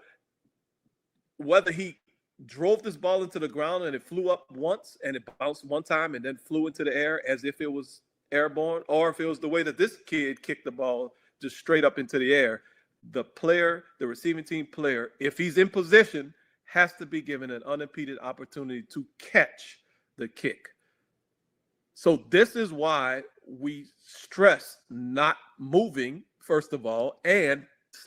whether he drove this ball into the ground and it flew up once and it bounced one time and then flew into the air as if it was airborne, or if it was the way that this kid kicked the ball just straight up into the air, the receiving team player, if he's in position, has to be given an unimpeded opportunity to catch the kick. So this is why we stress not moving, first of all, and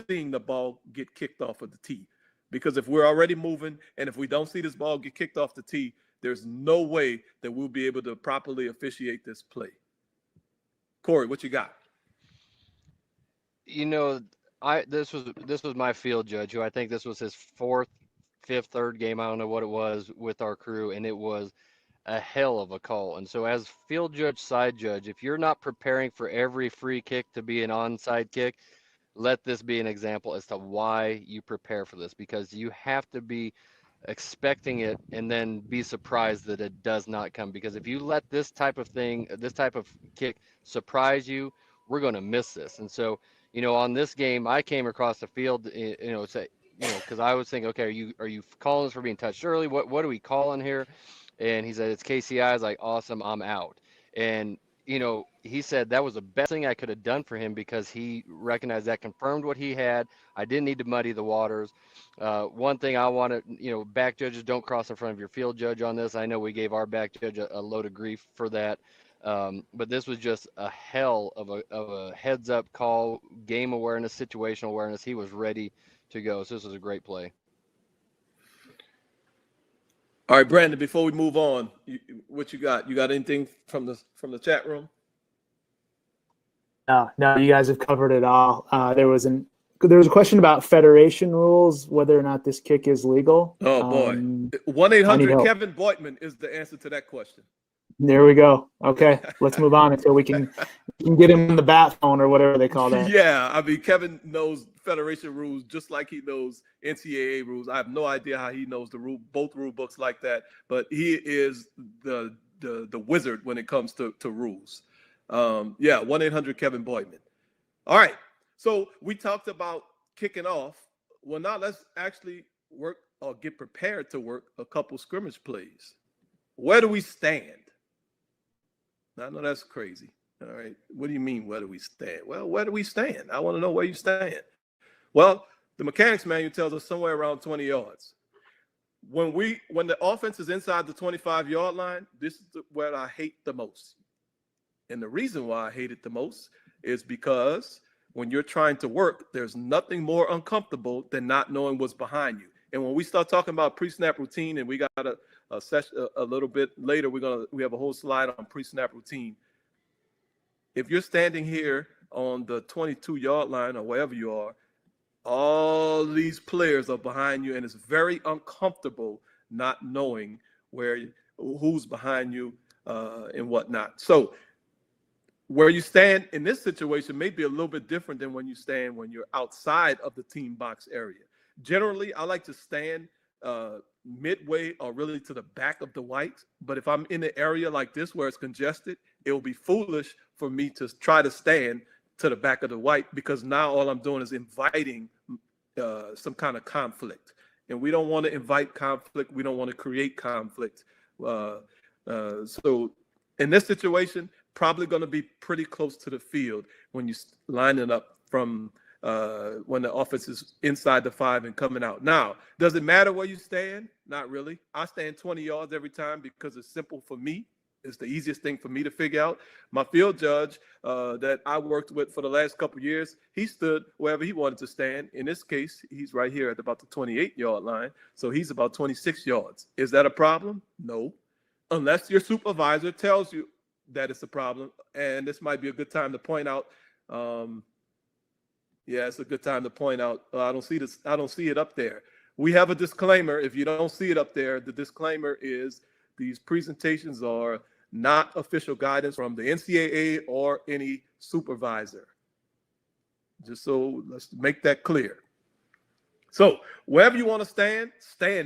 seeing the ball get kicked off of the tee. Because if we're already moving and if we don't see this ball get kicked off the tee, there's no way that we'll be able to properly officiate this play. Corey, what you got? You know, this was my field judge, who I think this was his fourth, fifth, third game. I don't know what it was with our crew, and it was a hell of a call. And so as field judge, side judge, if you're not preparing for every free kick to be an onside kick, let this be an example as to why you prepare for this, because you have to be expecting it and then be surprised that it does not come. Because if you let this type of kick surprise you, we're going to miss this. And so, you know, on this game, I came across the field, because I was thinking, okay, are you calling us for being touched early? What are we calling here? And he said, it's KCI. I was like, awesome, I'm out. And, you know, he said that was the best thing I could have done for him, because he recognized that confirmed what he had. I didn't need to muddy the waters. One thing I want to, back judges, don't cross in front of your field judge on this. I know we gave our back judge a load of grief for that. But this was just a hell of a heads up call, game awareness, situational awareness. He was ready to go. So this was a great play. All right, Brandon, before we move on, what you got? You got anything from the chat room? No, you guys have covered it all. There was a question about federation rules, whether or not this kick is legal. Oh boy, 1-800 Kevin Boitman is the answer to that question. There we go. Okay, let's move on until we can get him in the bat phone or whatever they call that. Yeah, I mean, Kevin knows federation rules just like he knows NCAA rules. I have no idea how he knows both rule books like that, but he is the wizard when it comes to rules. 1-800 Kevin Boitman. All right, so we talked about kicking off. Well, now let's actually work or get prepared to work a couple scrimmage plays. Where do we stand? I know that's crazy. All right. What do you mean, where do we stand? Well, where do we stand? I want to know where you stand. Well, the mechanics manual tells us somewhere around 20 yards. When the offense is inside the 25-yard line, this is where I hate the most. And the reason why I hate it the most is because when you're trying to work, there's nothing more uncomfortable than not knowing what's behind you. And when we start talking about pre-snap routine, and we got a session a little bit later, we have a whole slide on pre-snap routine. If you're standing here on the 22-yard line or wherever you are, all these players are behind you, and it's very uncomfortable not knowing who's behind you and whatnot. So where you stand in this situation may be a little bit different than when you're outside of the team box area. Generally, I like to stand midway or really to the back of the white. But if I'm in an area like this where it's congested, it will be foolish for me to try to stand to the back of the white, because now all I'm doing is inviting some kind of conflict. And we don't want to invite conflict. We don't want to create conflict. So in this situation, probably going to be pretty close to the field when you're lining up from when the offense is inside the 5 and coming out. Now, does it matter where you stand? Not really. I stand 20 yards every time because it's simple for me. It's the easiest thing for me to figure out. My field judge that I worked with for the last couple of years, he stood wherever he wanted to stand. In this case, he's right here at about the 28-yard line. So he's about 26 yards. Is that a problem? No. Unless your supervisor tells you that it's a problem. And this might be a good time to point out. It's a good time to point out. I don't see it up there. We have a disclaimer. If you don't see it up there, the disclaimer is these presentations are not official guidance from the NCAA or any supervisor. Just so let's make that clear. So wherever you want to stand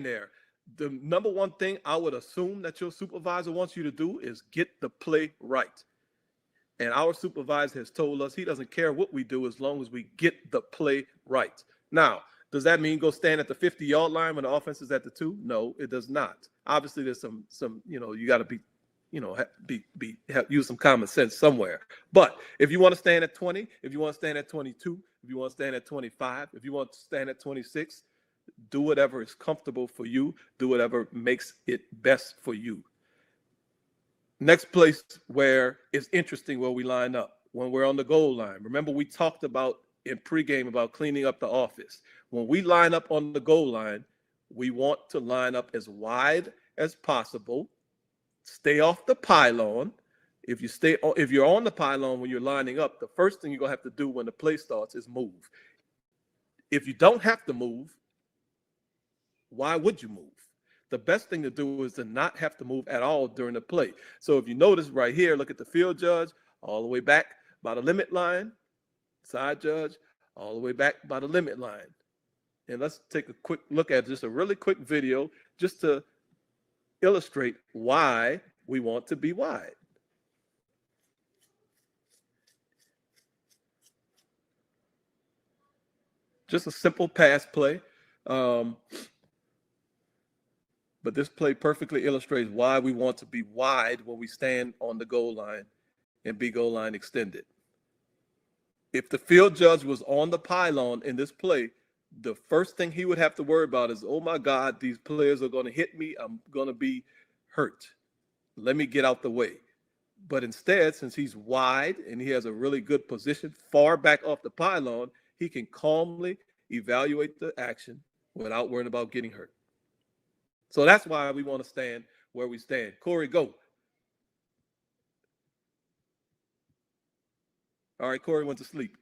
there. The number one thing I would assume that your supervisor wants you to do is get the play right. And our supervisor has told us he doesn't care what we do as long as we get the play right. Now, does that mean go stand at the 50-yard line when the offense is at the 2? No, it does not. Obviously, there's some you got to be use some common sense somewhere. But if you want to stand at 20, if you want to stand at 22, if you want to stand at 25, if you want to stand at 26, do whatever is comfortable for you. Do whatever makes it best for you. Next place where it's interesting where we line up, when we're on the goal line. Remember, we talked about in pregame about cleaning up the office. When we line up on the goal line, we want to line up as wide as possible. Stay off the pylon. If you're on the pylon when you're lining up, the first thing you're gonna have to do when the play starts is move. If you don't have to move, why would you move? The best thing to do is to not have to move at all during the play. So if you notice right here, look at the field judge all the way back by the limit line, side judge all the way back by the limit line. And let's take a quick look at just a really quick video just to illustrate why we want to be wide. Just a simple pass play. But this play perfectly illustrates why we want to be wide when we stand on the goal line and be goal line extended. If the field judge was on the pylon in this play, the first thing he would have to worry about is, oh my God, these players are going to hit me. I'm going to be hurt. Let me get out the way. But instead, since he's wide and he has a really good position far back off the pylon, he can calmly evaluate the action without worrying about getting hurt. So that's why we want to stand where we stand. Corey, go. All right, Corey went to sleep.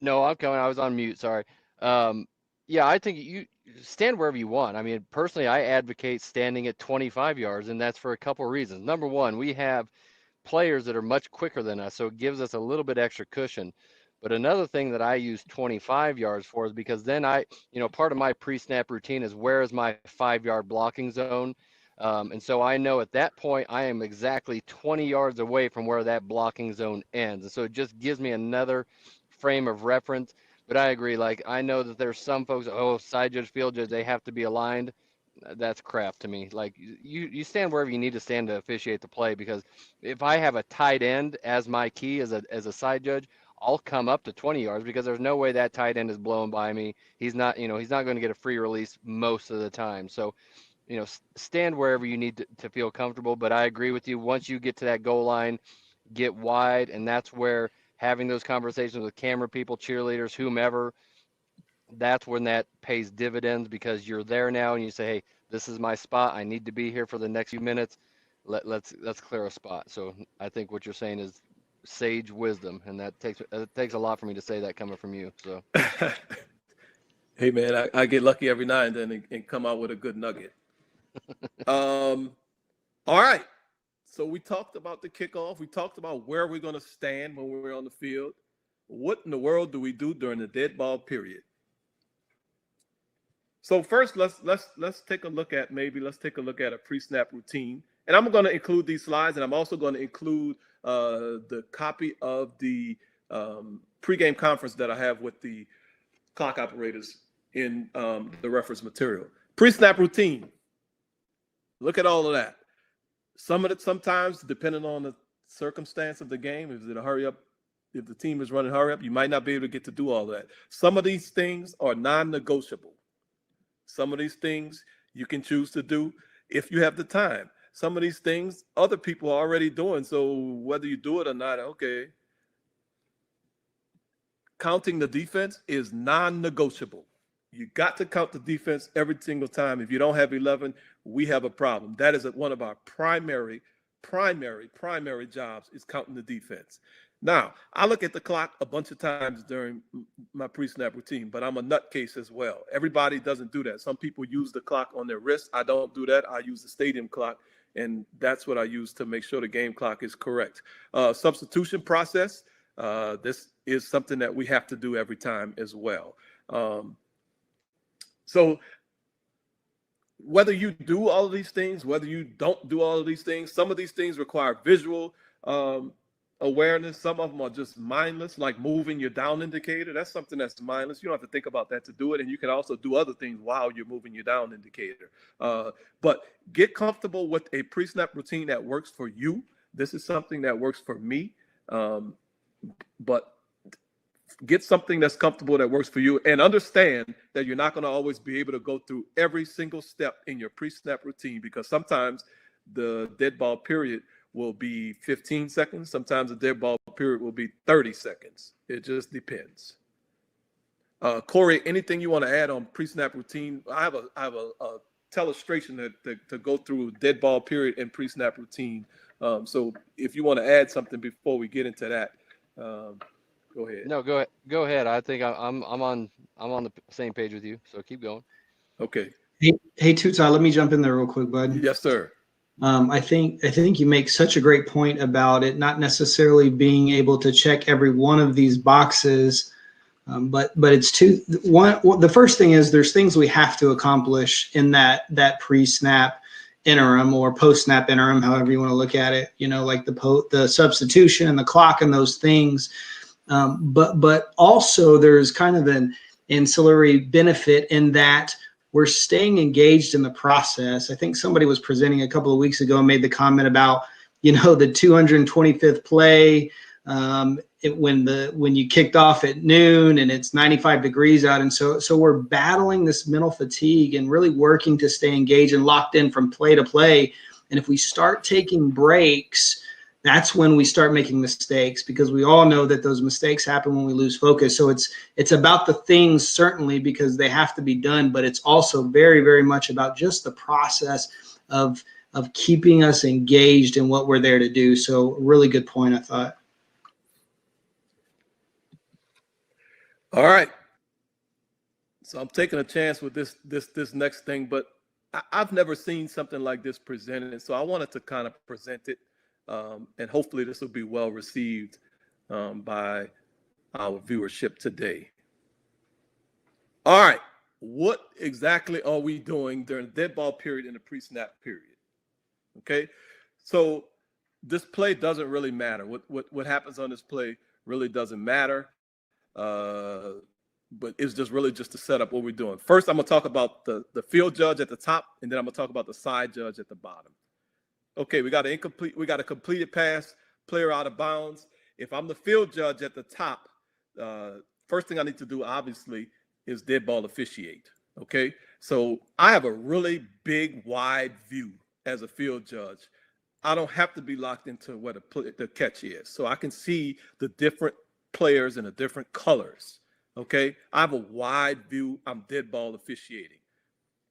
No, I'm coming. I was on mute. Sorry. Yeah, I think you stand wherever you want. I mean, personally, I advocate standing at 25 yards, and that's for a couple of reasons. Number one, we have players that are much quicker than us, so it gives us a little bit extra cushion. But another thing that I use 25 yards for is because then part of my pre-snap routine is where is my 5-yard blocking zone. And so I know at that point, I am exactly 20 yards away from where that blocking zone ends. And so it just gives me another frame of reference. But I agree, like, I know that there's some folks, side judge, field judge, they have to be aligned. That's crap to me. Like, you stand wherever you need to stand to officiate the play, because if I have a tight end as my key as a side judge, I'll come up to 20 yards because there's no way that tight end is blowing by me. He's not going to get a free release most of the time. So, stand wherever you need to feel comfortable. But I agree with you. Once you get to that goal line, get wide. And that's where having those conversations with camera people, cheerleaders, whomever, that's when that pays dividends, because you're there now and you say, hey, this is my spot. I need to be here for the next few minutes. Let's clear a spot. So I think what you're saying is sage wisdom, and that takes a lot for me to say that coming from you. So Hey man, I get lucky every now and then and come out with a good nugget. All right, so we talked about the kickoff. We talked about where we're going to stand when we're on the field. What in the world do we do during the dead ball period? So first, let's take a look at a pre-snap routine, and I'm going to include these slides, and I'm also going to include the copy of the pregame conference that I have with the clock operators in the reference material. Pre-snap routine. Look at all of that. Sometimes, depending on the circumstance of the game, if the team is running hurry up, you might not be able to get to do all that. Some of these things are non-negotiable. Some of these things you can choose to do if you have the time. Some of these things other people are already doing, so whether you do it or not, okay. Counting the defense is non-negotiable. You got to count the defense every single time. If you don't have 11, we have a problem. That is one of our primary jobs, is counting the defense. Now, I look at the clock a bunch of times during my pre-snap routine, but I'm a nutcase as well. Everybody doesn't do that. Some people use the clock on their wrist. I don't do that. I use the stadium clock, and that's what I use to make sure the game clock is correct. Substitution process. This is something that we have to do every time as well. So whether you do all of these things, whether you don't do all of these things, some of these things require visual awareness. Some of them are just mindless, like moving your down indicator. That's something that's mindless. You don't have to think about that to do it. And you can also do other things while you're moving your down indicator. But get comfortable with a pre-snap routine that works for you. This is something that works for me. But get something that's comfortable that works for you, and understand that you're not going to always be able to go through every single step in your pre-snap routine, because sometimes the dead ball period will be 15 seconds. Sometimes the dead ball period will be 30 seconds. It just depends. Corey, anything you want to add on pre-snap routine? I have a illustration to go through dead ball period and pre-snap routine. So if you want to add something before we get into that, go ahead. No, go ahead. I think I'm on the same page with you. So keep going. Okay. Hey, Tutai, let me jump in there real quick, bud. Yes, sir. I think you make such a great point about it not necessarily being able to check every one of these boxes, but it's the first thing is there's things we have to accomplish in that pre-snap interim or post-snap interim, however you want to look at it. You know, like the substitution and the clock and those things. But also there's kind of an ancillary benefit in that we're staying engaged in the process. I think somebody was presenting a couple of weeks ago and made the comment about, the 225th play when you kicked off at noon and it's 95 degrees out. And so we're battling this mental fatigue and really working to stay engaged and locked in from play to play. And if we start taking breaks, that's when we start making mistakes, because we all know that those mistakes happen when we lose focus. So it's about the things, certainly, because they have to be done, but it's also very, very much about just the process of keeping us engaged in what we're there to do. So really good point, I thought. All right. So I'm taking a chance with this next thing, but I've never seen something like this presented. So I wanted to kind of present it. And hopefully this will be well received by our viewership today. All right, what exactly are we doing during the dead ball period and the pre-snap period? Okay, so this play doesn't really matter. What happens on this play really doesn't matter, but it's just really just to set up what we're doing. First, I'm gonna talk about the field judge at the top, and then I'm gonna talk about the side judge at the bottom. Okay, we got a completed pass, player out of bounds. If I'm the field judge at the top, first thing I need to do, obviously, is dead ball officiate. Okay, so I have a really big, wide view as a field judge. I don't have to be locked into where the catch is, so I can see the different players in the different colors. Okay, I have a wide view. I'm dead ball officiating.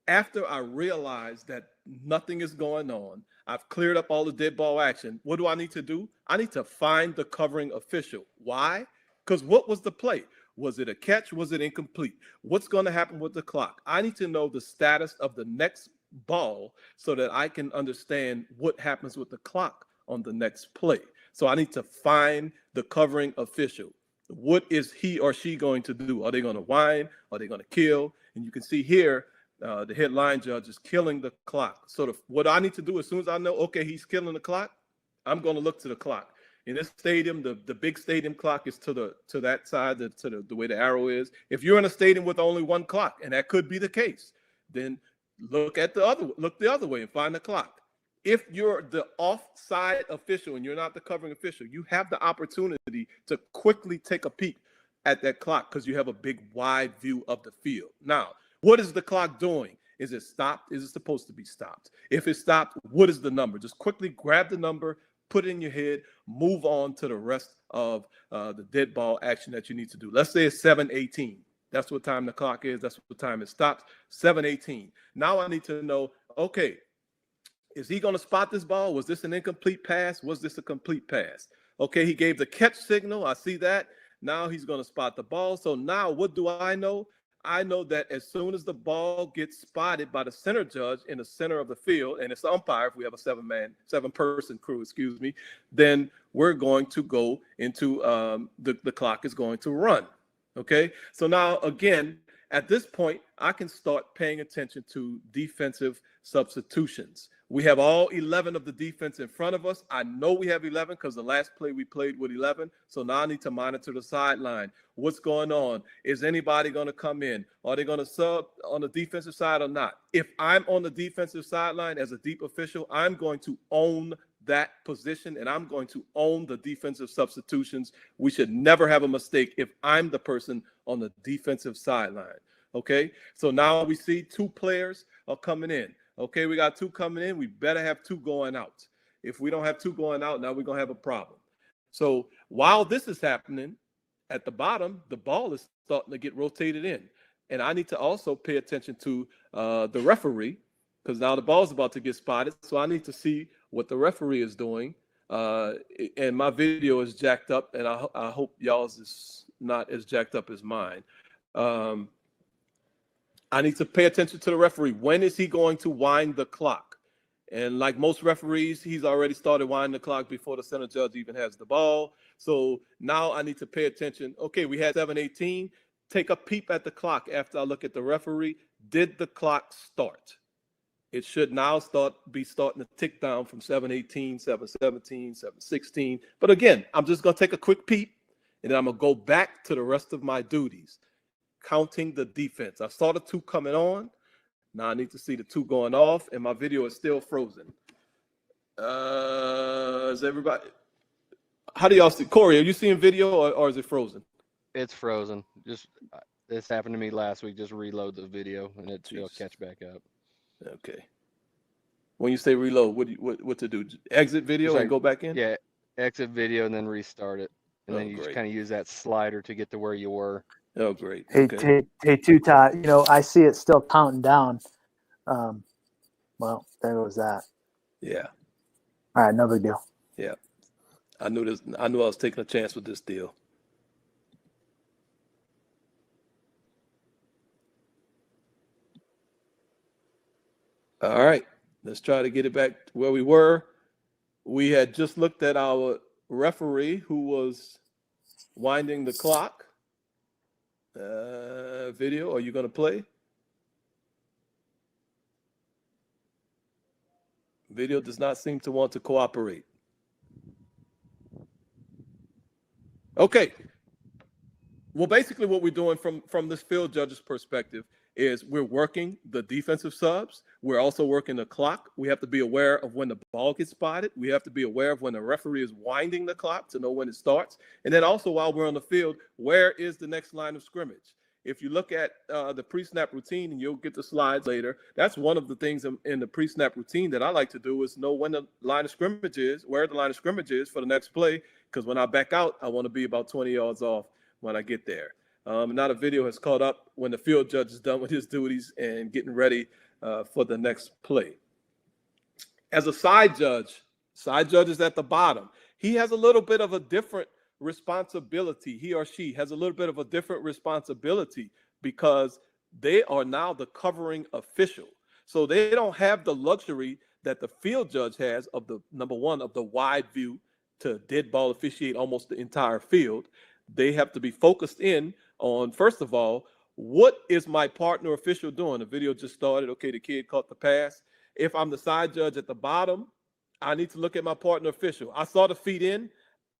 After I realize that nothing is going on, I've cleared up all the dead ball action. What do I need to do? I need to find the covering official. Why? Because what was the play? Was it a catch? Was it incomplete? What's going to happen with the clock? I need to know the status of the next ball so that I can understand what happens with the clock on the next play. So I need to find the covering official. What is he or she going to do? Are they going to whine? Are they going to kill? And you can see here, the headline judge is killing the clock. So what I need to do, as soon as I know, okay, he's killing the clock, I'm going to look to the clock. In this stadium, the big stadium clock is to that side, to the way the arrow is. If you're in a stadium with only one clock, and that could be the case, then look the other way and find the clock. If you're the offside official and you're not the covering official, you have the opportunity to quickly take a peek at that clock because you have a big wide view of the field. Now, what is the clock doing? Is it stopped? Is it supposed to be stopped? If it's stopped, what is the number? Just quickly grab the number, put it in your head, move on to the rest of the dead ball action that you need to do. Let's say it's 7:18. That's what time the clock is. That's what time it stops. 7:18. Now I need to know, okay, is he going to spot this ball? Was this an incomplete pass? Was this a complete pass? Okay, he gave the catch signal. I see that. Now he's going to spot the ball. So now what do I know? I know that as soon as the ball gets spotted by the center judge in the center of the field, and it's the umpire, if we have a seven-person crew, then we're going to go into the clock is going to run. Okay, so now again, at this point, I can start paying attention to defensive substitutions. We have all 11 of the defense in front of us. I know we have 11 because the last play we played with 11. So now I need to monitor the sideline. What's going on? Is anybody going to come in? Are they going to sub on the defensive side or not? If I'm on the defensive sideline as a deep official, I'm going to own that position and I'm going to own the defensive substitutions. We should never have a mistake if I'm the person on the defensive sideline. Okay, so now we see 2 players are coming in. Okay, we got 2 coming in. We better have 2 going out. If we don't have 2 going out, now we're going to have a problem. So while this is happening, at the bottom, the ball is starting to get rotated in. And I need to also pay attention to the referee because now the ball is about to get spotted. So I need to see what the referee is doing. And my video is jacked up, and I hope y'all's is not as jacked up as mine. I need to pay attention to the referee. When is he going to wind the clock? And like most referees, he's already started winding the clock before the center judge even has the ball. So now I need to pay attention. Okay, we had 7:18. Take a peep at the clock after I look at the referee. Did the clock start? It should now be starting to tick down from 7:18, 7:17, 7:16. But again, I'm just going to take a quick peep, and then I'm going to go back to the rest of my duties. Counting the defense. I saw the 2 coming on. Now I need to see the 2 going off, and my video is still frozen. Is everybody? How do y'all see? Corey, are you seeing video or is it frozen? It's frozen. Just this happened to me last week. Just reload the video and it'll catch back up. Okay. When you say reload, what to do? Exit video and go back in? Yeah, exit video and then restart it, and then you just kind of use that slider to get to where you were. Oh, great. Hey, Okay. hey, too, Todd. You know, I see it still counting down. Well, there goes that. Yeah. All right, no big deal. Yeah. I knew I was taking a chance with this deal. All right. Let's try to get it back to where we were. We had just looked at our referee who was winding the clock. Video, are you going to play? Video does not seem to want to cooperate. Okay. Well, basically what we're doing from this field judge's perspective is we're working the defensive subs. We're also working the clock. We have to be aware of when the ball gets spotted. We have to be aware of when the referee is winding the clock to know when it starts. And then also while we're on the field, where is the next line of scrimmage? If you look at the pre-snap routine, and you'll get the slides later, that's one of the things in the pre-snap routine that I like to do is know when the line of scrimmage is, where the line of scrimmage is for the next play, because when I back out, I want to be about 20 yards off when I get there. Now the video has caught up when the field judge is done with his duties and getting ready for the next play. As a side judge is at the bottom. He has a little bit of a different responsibility. He or she has a little bit of a different responsibility because they are now the covering official. So they don't have the luxury that the field judge has of the number one, of the wide view to dead ball officiate almost the entire field. They have to be focused in on, first of all, what is my partner official doing? The video just started. Okay, the kid caught the pass. If I'm the side judge at the bottom, I need to look at my partner official. I saw the feet in.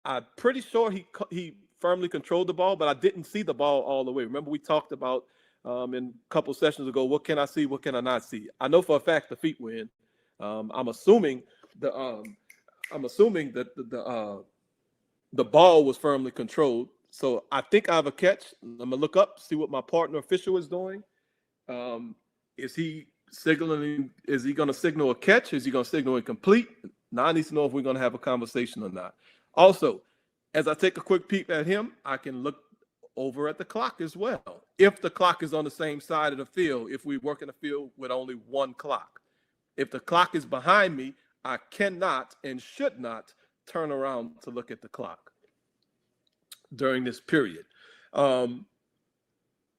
I'm pretty sure he firmly controlled the ball, but I didn't see the ball all the way. Remember, we talked about in a couple sessions ago, what can I see, what can I not see? I know for a fact the feet were in. I'm assuming that the ball was firmly controlled. So I think I have a catch. I'm gonna look up, see what my partner official is doing. Is he signaling? Is he gonna signal a catch? Is he gonna signal incomplete? Now I need to know if we're gonna have a conversation or not. Also, as I take a quick peek at him, I can look over at the clock as well. If the clock is on the same side of the field, if we work in a field with only one clock. If the clock is behind me, I cannot and should not turn around to look at the clock during this period. And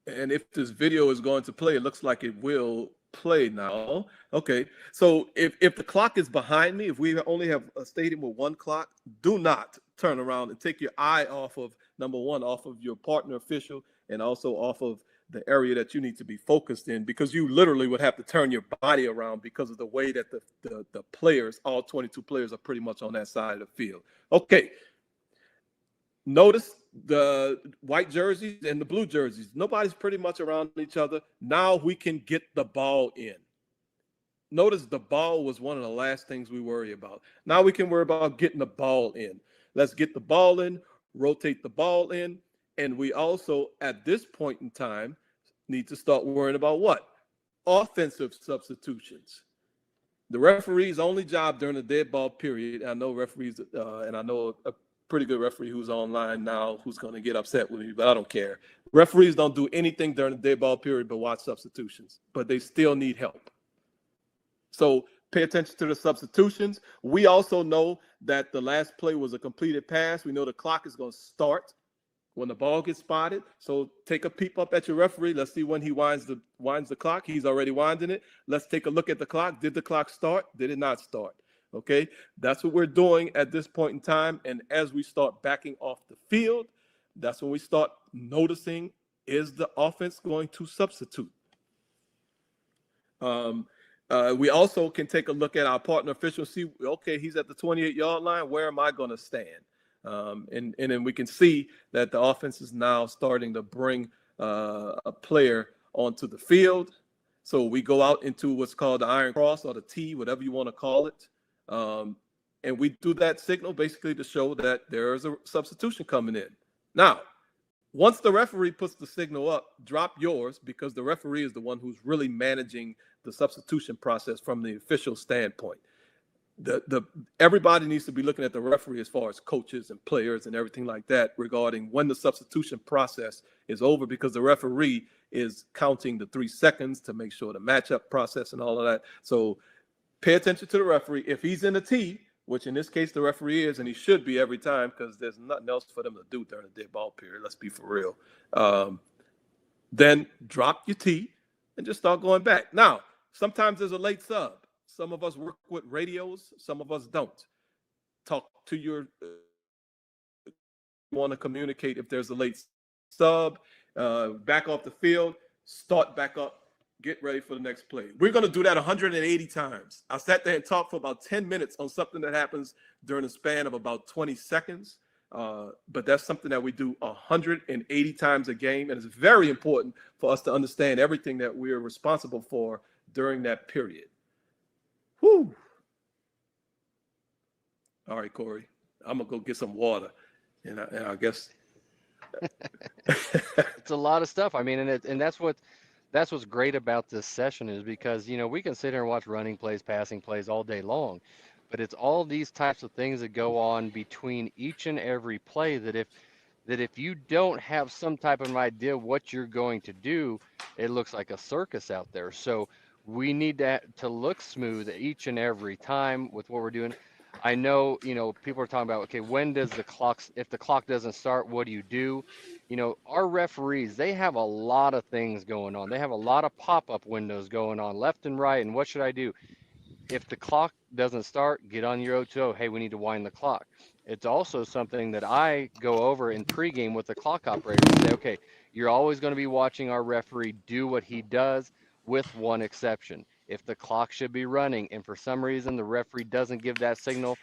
if this video is going to play, it looks like it will play now. Okay, so if the clock is behind me, if we only have a stadium with one clock, do not turn around and take your eye off of, number one, off of your partner official and also off of the area that you need to be focused in, because you literally would have to turn your body around because of the way that the players, all 22 players, are pretty much on that side of the field. Okay. Notice the white jerseys and the blue jerseys. Nobody's pretty much around each other. Now we can get the ball in. Notice the ball was one of the last things we worry about. Now we can worry about getting the ball in. Let's get the ball in, rotate the ball in. And we also, at this point in time, need to start worrying about what? Offensive substitutions. The referee's only job during the dead ball period, I know referees, and I know a pretty good referee who's online now who's going to get upset with me, but I don't care. Referees don't do anything during the dead ball period but watch substitutions, but they still need help. So pay attention to the substitutions. We also know that the last play was a completed pass. We know the clock is going to start when the ball gets spotted. So take a peep up at your referee. Let's see when he winds the clock. He's already winding it. Let's take a look at the clock. Did the clock start? Did it not start? Okay, that's what we're doing at this point in time. And as we start backing off the field, that's when we start noticing, is the offense going to substitute? We also can take a look at our partner official, see, okay, he's at the 28-yard line. Where am I going to stand? And then we can see that the offense is now starting to bring a player onto the field. So we go out into what's called the iron cross or the T, whatever you want to call it. And we do that signal basically to show that there is a substitution coming in. Now, once the referee puts the signal up, drop yours, because the referee is the one who's really managing the substitution process from the official standpoint. Everybody needs to be looking at the referee as far as coaches and players and everything like that regarding when the substitution process is over, because the referee is counting the 3 seconds to make sure the matchup process and all of that. So pay attention to the referee. If he's in the T, which in this case the referee is, and he should be every time, because there's nothing else for them to do during the dead ball period. Let's be for real. Then drop your T and just start going back. Now, sometimes there's a late sub. Some of us work with radios. Some of us don't. Talk to your want to communicate if there's a late sub. Back off the field. Start back up. Get ready for the next play. We're going to do that 180 times. I sat there and talked for about 10 minutes on something that happens during a span of about 20 seconds. But that's something that we do 180 times a game. And it's very important for us to understand everything that we're responsible for during that period. Whew. All right, Corey, I'm going to go get some water. And I guess. It's a lot of stuff. I mean, and that's what's great about this session, is because, we can sit here and watch running plays, passing plays all day long, but it's all these types of things that go on between each and every play that if you don't have some type of idea what you're going to do, it looks like a circus out there. So we need to look smooth each and every time with what we're doing. I know, people are talking about, okay, when does if the clock doesn't start, what do you do? Our referees, they have a lot of things going on. They have a lot of pop-up windows going on left and right. And what should I do? If the clock doesn't start, get on your O2O. Hey, we need to wind the clock. It's also something that I go over in pregame with the clock operator and say, okay, you're always going to be watching our referee do what he does, with one exception. If the clock should be running and for some reason the referee doesn't give that signal,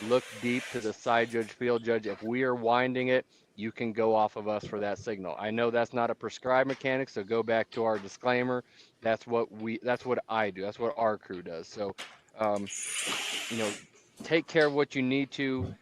look deep to the side judge, field judge. If we are winding it, you can go off of us for that signal. I know that's not a prescribed mechanic, so go back to our disclaimer. That's what I do. That's what our crew does. So, take care of what you need to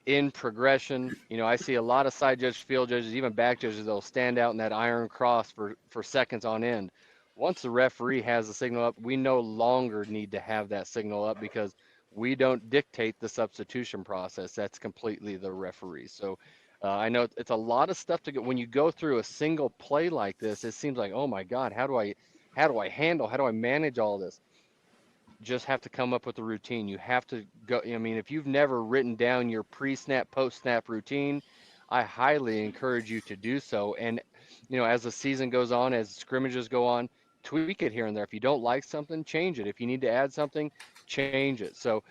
in progression. I see a lot of side judges, field judges, even back judges, they'll stand out in that iron cross for seconds on end. Once the referee has the signal up, we no longer need to have that signal up, because we don't dictate the substitution process. That's completely the referee. So I know it's a lot of stuff to get. When you go through a single play like this, it seems like, oh my God, how do I manage all this? Just have to come up with a routine. You have to go. If you've never written down your pre-snap, post-snap routine, I highly encourage you to do so. And, as the season goes on, as scrimmages go on, tweak it here and there. If you don't like something, change it. If you need to add something, change it. So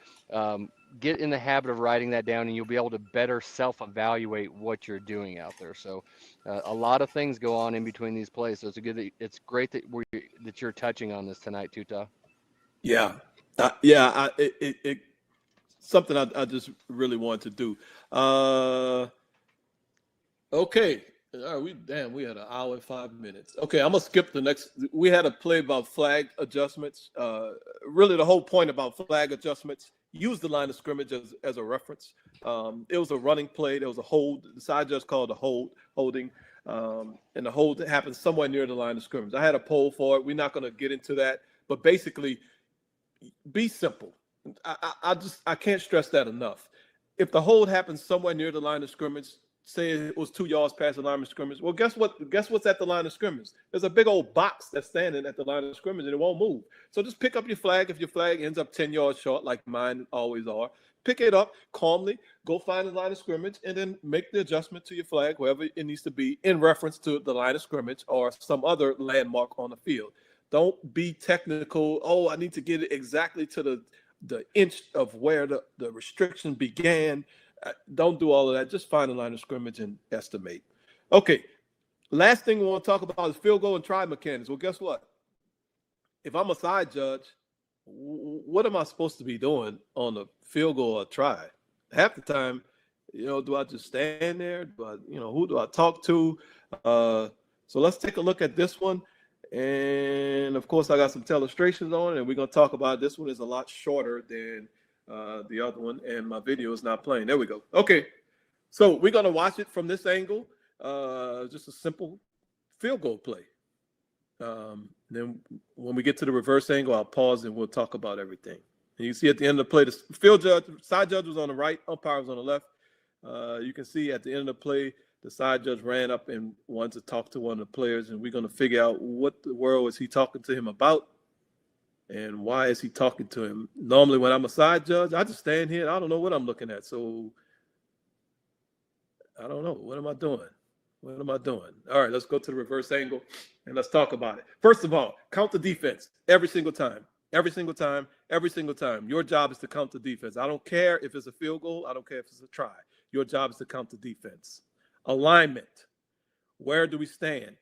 get in the habit of writing that down, and you'll be able to better self-evaluate what you're doing out there. So a lot of things go on in between these plays. So it's great that you're touching on this tonight, Tuta. Yeah, it something I just really wanted to do. Okay. All right, we had an hour and 5 minutes. Okay, I'm gonna skip the next. We had a play about flag adjustments. Really, the whole point about flag adjustments, use the line of scrimmage as a reference. It was a running play. There was a hold. The side judge called a holding, and the hold happened somewhere near the line of scrimmage. I had a poll for it. We're not gonna get into that, but basically, be simple. I can't stress that enough. If the hold happens somewhere near the line of scrimmage, say it was 2 yards past the line of scrimmage, well, guess what? Guess what's at the line of scrimmage? There's a big old box that's standing at the line of scrimmage, and it won't move. So just pick up your flag. If your flag ends up 10 yards short, like mine always are, pick it up calmly, go find the line of scrimmage, and then make the adjustment to your flag, wherever it needs to be, in reference to the line of scrimmage or some other landmark on the field. Don't be technical. Oh, I need to get it exactly to the inch of where the restriction began. Don't do all of that. Just find the line of scrimmage and estimate. Okay, last thing we want to talk about is field goal and try mechanics. Well, guess what? If I'm a side judge, what am I supposed to be doing on a field goal or try? Half the time, do I just stand there? Who do I talk to? So let's take a look at this one. And of course, I got some illustrations on it, and we're going to talk about it. This one is a lot shorter than the other one, and my video is not playing. There we go. Okay, so we're going to watch it from this angle. Just a simple field goal play. Then when we get to the reverse angle, I'll pause and we'll talk about everything. And you see at the end of the play, the side judge was on the right, umpire was on the left. You can see at the end of the play, the side judge ran up and wanted to talk to one of the players, and we're going to figure out what the world is he talking to him about and why is he talking to him. Normally, when I'm a side judge, I just stand here and I don't know what I'm looking at. So I don't know. What am I doing? What am I doing? All right, let's go to the reverse angle and let's talk about it. First of all, count the defense every single time. Every single time, every single time. Your job is to count the defense. I don't care if it's a field goal. I don't care if it's a try. Your job is to count the defense. Alignment. Where do we stand?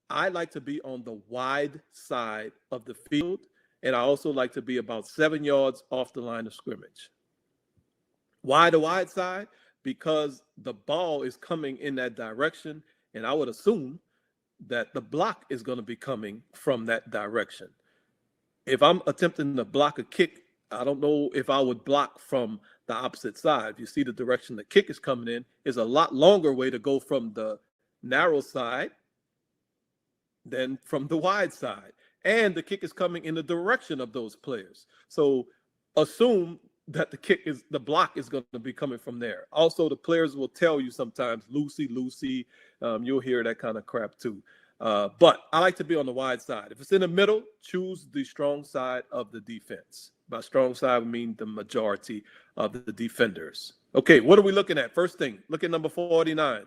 I like to be on the wide side of the field, and I also like to be about 7 yards off the line of scrimmage. Why the wide side? Because the ball is coming in that direction, and I would assume that the block is going to be coming from that direction. If I'm attempting to block a kick, I don't know if I would block from the opposite side. If you see the direction the kick is coming in, is a lot longer way to go from the narrow side than from the wide side. And the kick is coming in the direction of those players. So assume that the block is going to be coming from there. Also, the players will tell you sometimes, loosey. You'll hear that kind of crap too. But I like to be on the wide side. If it's in the middle, choose the strong side of the defense. By strong side, we mean the majority of the defenders. Okay, what are we looking at? First thing, look at number 49.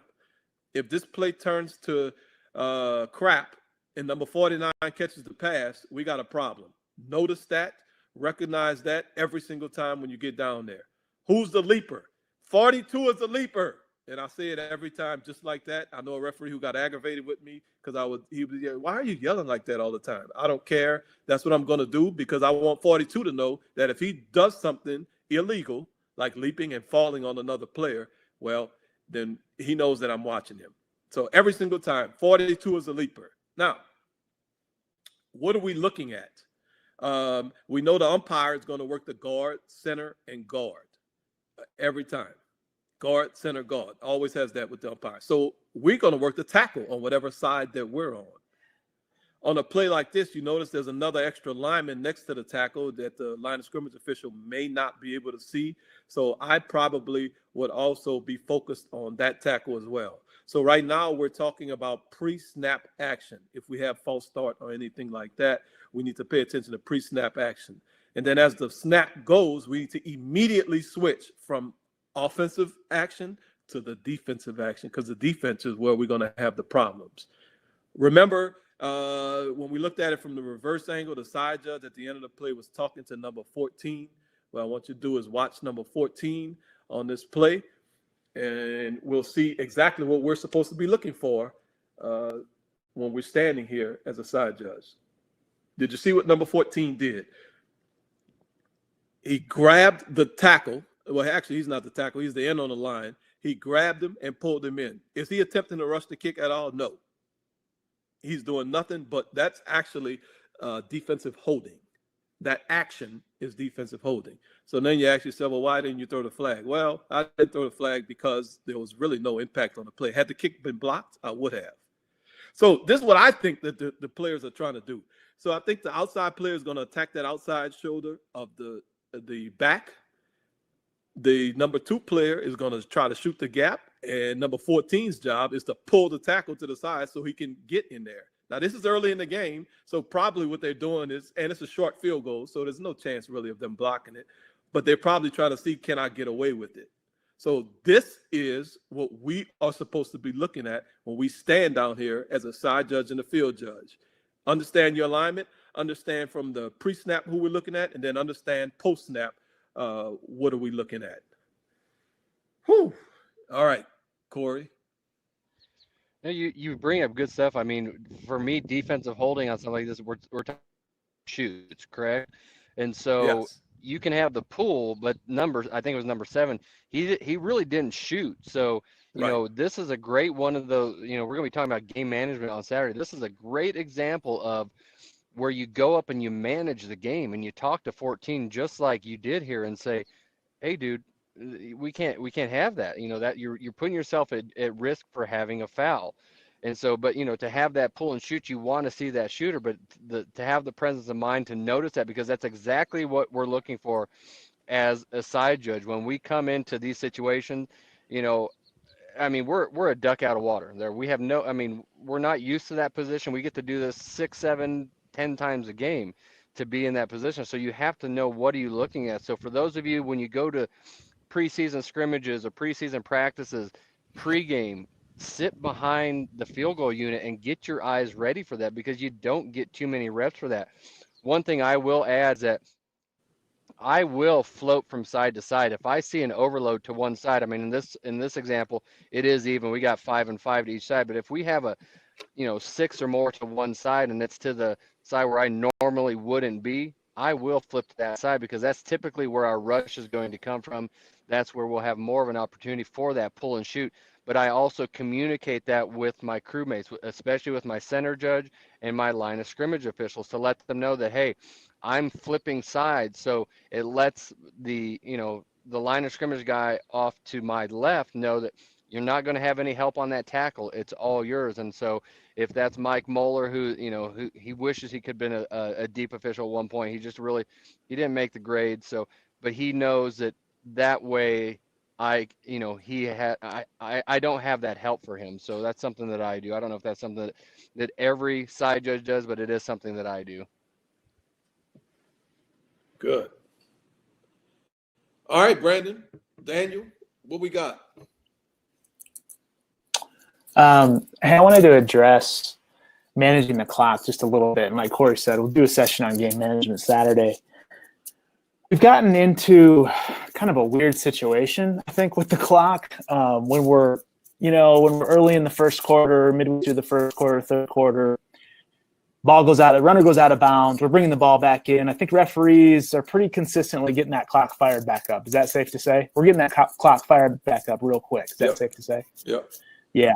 If this play turns to crap and number 49 catches the pass, we got a problem. Notice that. Recognize that every single time when you get down there. Who's the leaper? 42 is the leaper. And I say it every time just like that. I know a referee who got aggravated with me because he was yelling, why are you yelling like that all the time? I don't care. That's what I'm going to do because I want 42 to know that if he does something illegal, like leaping and falling on another player, well, then he knows that I'm watching him. So every single time, 42 is a leaper. Now, what are we looking at? We know the umpire is going to work the guard, center, and guard every time. Guard, center, guard. Always has that with the umpire. So we're going to work the tackle on whatever side that we're on. On a play like this, you notice there's another extra lineman next to the tackle that the line of scrimmage official may not be able to see. So I probably would also be focused on that tackle as well. So right now we're talking about pre-snap action. If we have false start or anything like that, we need to pay attention to pre-snap action. And then as the snap goes, we need to immediately switch from offensive action to the defensive action because the defense is where we're going to have the problems. Remember, when we looked at it from the reverse angle, the side judge at the end of the play was talking to number 14. What I want you to do is watch number 14 on this play, and we'll see exactly what we're supposed to be looking for when we're standing here as a side judge. Did you see what number 14 did? He grabbed the tackle. Well, actually, he's not the tackle. He's the end on the line. He grabbed him and pulled him in. Is he attempting to rush the kick at all? No. He's doing nothing, but that's actually defensive holding. That action is defensive holding. So then you ask yourself, well, why didn't you throw the flag? Well, I didn't throw the flag because there was really no impact on the play. Had the kick been blocked, I would have. So this is what I think that the players are trying to do. So I think the outside player is going to attack that outside shoulder of the back. The number 2 player is going to try to shoot the gap, and number 14's job is to pull the tackle to the side so he can get in there. Now, this is early in the game, so probably what they're doing is, and it's a short field goal, so there's no chance really of them blocking it, but they're probably trying to see, can I get away with it? So this is what we are supposed to be looking at when we stand down here as a side judge and a field judge. Understand your alignment, understand from the pre-snap who we're looking at, and then understand post-snap what are we looking at. Whew. All right, Corey. You bring up good stuff. I mean, for me, defensive holding on something like this, we're talking shoots, correct? And so Yes. you can have the pull, but I think it was number 7. He really didn't shoot. So, you Right. know, this is a great one of those, you know, we're going to be talking about game management on Saturday. This is a great example of where you go up and you manage the game and you talk to 14 just like you did here and say, hey, dude, we can't have that, you know, that you're putting yourself at risk for having a foul. And so, but, you know, to have that pull and shoot, you want to see that shooter, but to have the presence of mind to notice that, because that's exactly what we're looking for as a side judge. When we come into these situations, you know, I mean, we're a duck out of water there. We have no, I mean, we're not used to that position. We get to do this 6, 7, 10 times a game to be in that position. So you have to know, what are you looking at? So for those of you, when you go to preseason scrimmages or preseason practices, pregame, sit behind the field goal unit and get your eyes ready for that, because you don't get too many reps for that. One thing I will add is that I will float from side to side. If I see an overload to one side, I mean, in this example, it is even. We got 5 and 5 to each side. But if we have a, you know, 6 or more to one side and it's to the side where I normally wouldn't be, I will flip to that side, because that's typically where our rush is going to come from. That's where we'll have more of an opportunity for that pull and shoot. But I also communicate that with my crewmates, especially with my center judge and my line of scrimmage officials, to let them know that, hey, I'm flipping sides. So it lets the, you know, the line of scrimmage guy off to my left know that you're not going to have any help on that tackle. It's all yours. And so if that's Mike Moeller, who, you know, who he wishes he could have been a deep official at one point, he didn't make the grade. So, but he knows that way I don't have that help for him. So that's something that I do. I don't know if that's something that every side judge does, but it is something that I do. Good. All right, Brandon, Daniel, what we got? Hey, I wanted to address managing the clock just a little bit. And like Corey said, we'll do a session on game management Saturday. We've gotten into kind of a weird situation, I think, with the clock when we're early in the first quarter, midway through the first quarter, third quarter, the runner goes out of bounds. We're bringing the ball back in. I think referees are pretty consistently getting that clock fired back up. Is that safe to say? We're getting that clock fired back up real quick. Is that safe to say? Yep. Yeah.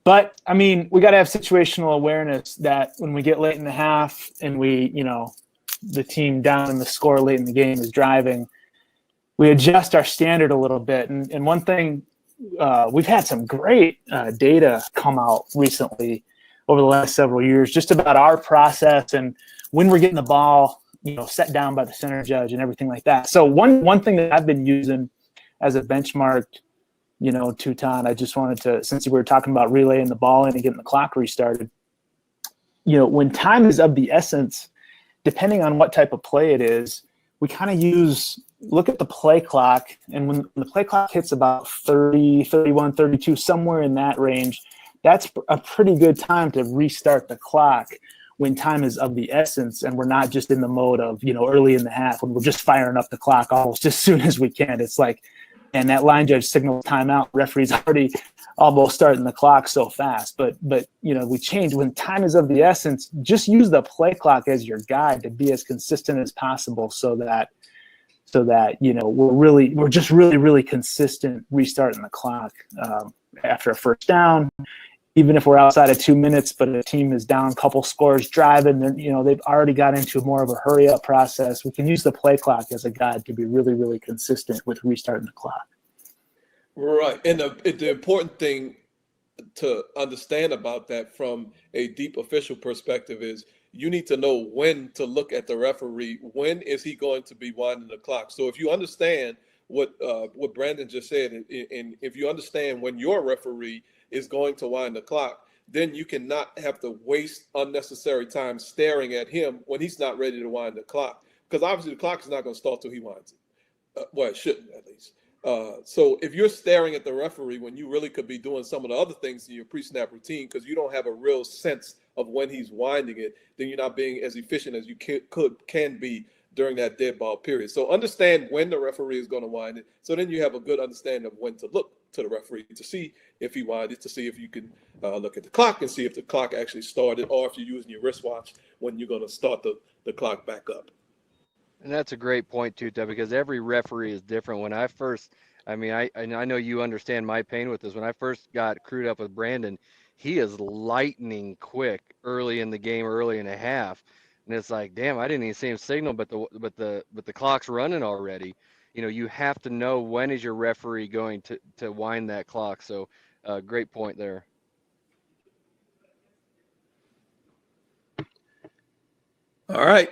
But, I mean, we got to have situational awareness that when we get late in the half and the team down in the score late in the game is driving, we adjust our standard a little bit. And one thing, we've had some great data come out recently over the last several years just about our process and when we're getting the ball, set down by the center judge and everything like that. So one thing that I've been using as a benchmark, Teuton, I just wanted to, since we were talking about relaying the ball in and getting the clock restarted, when time is of the essence, depending on what type of play it is, we kind of look at the play clock, and when the play clock hits about 30, 31, 32, somewhere in that range, that's a pretty good time to restart the clock. when time is of the essence and we're not just in the mode of, early in the half when we're just firing up the clock almost as soon as we can. It's like, and that line judge signals timeout, referee's already almost starting the clock so fast. But we change when time is of the essence. Just use the play clock as your guide to be as consistent as possible, so that we're just really consistent restarting the clock after a first down. Even if we're outside of 2 minutes, but a team is down a couple scores driving, then they've already got into more of a hurry up process. We can use the play clock as a guide to be really consistent with restarting the clock. Right. And the important thing to understand about that from a deep official perspective is you need to know when to look at the referee. When is he going to be winding the clock? So if you understand what Brandon just said, and if you understand when your referee is going to wind the clock, then you cannot have to waste unnecessary time staring at him when he's not ready to wind the clock. Because obviously the clock is not going to start till he winds it. Well, it shouldn't, at least. So if you're staring at the referee when you really could be doing some of the other things in your pre-snap routine because you don't have a real sense of when he's winding it, then you're not being as efficient as you can be during that dead ball period. So understand when the referee is going to wind it. So then you have a good understanding of when to look to the referee to see if he winded, to see if you can look at the clock and see if the clock actually started, or if you're using your wristwatch when you're going to start the clock back up. And that's a great point too, Ted, because every referee is different. When I first, I know you understand my pain with this. When I first got crewed up with Brandon, he is lightning quick early in the game, early in a half, and it's like, damn, I didn't even see him signal, but the clock's running already. You have to know when is your referee going to wind that clock. So, great point there. All right.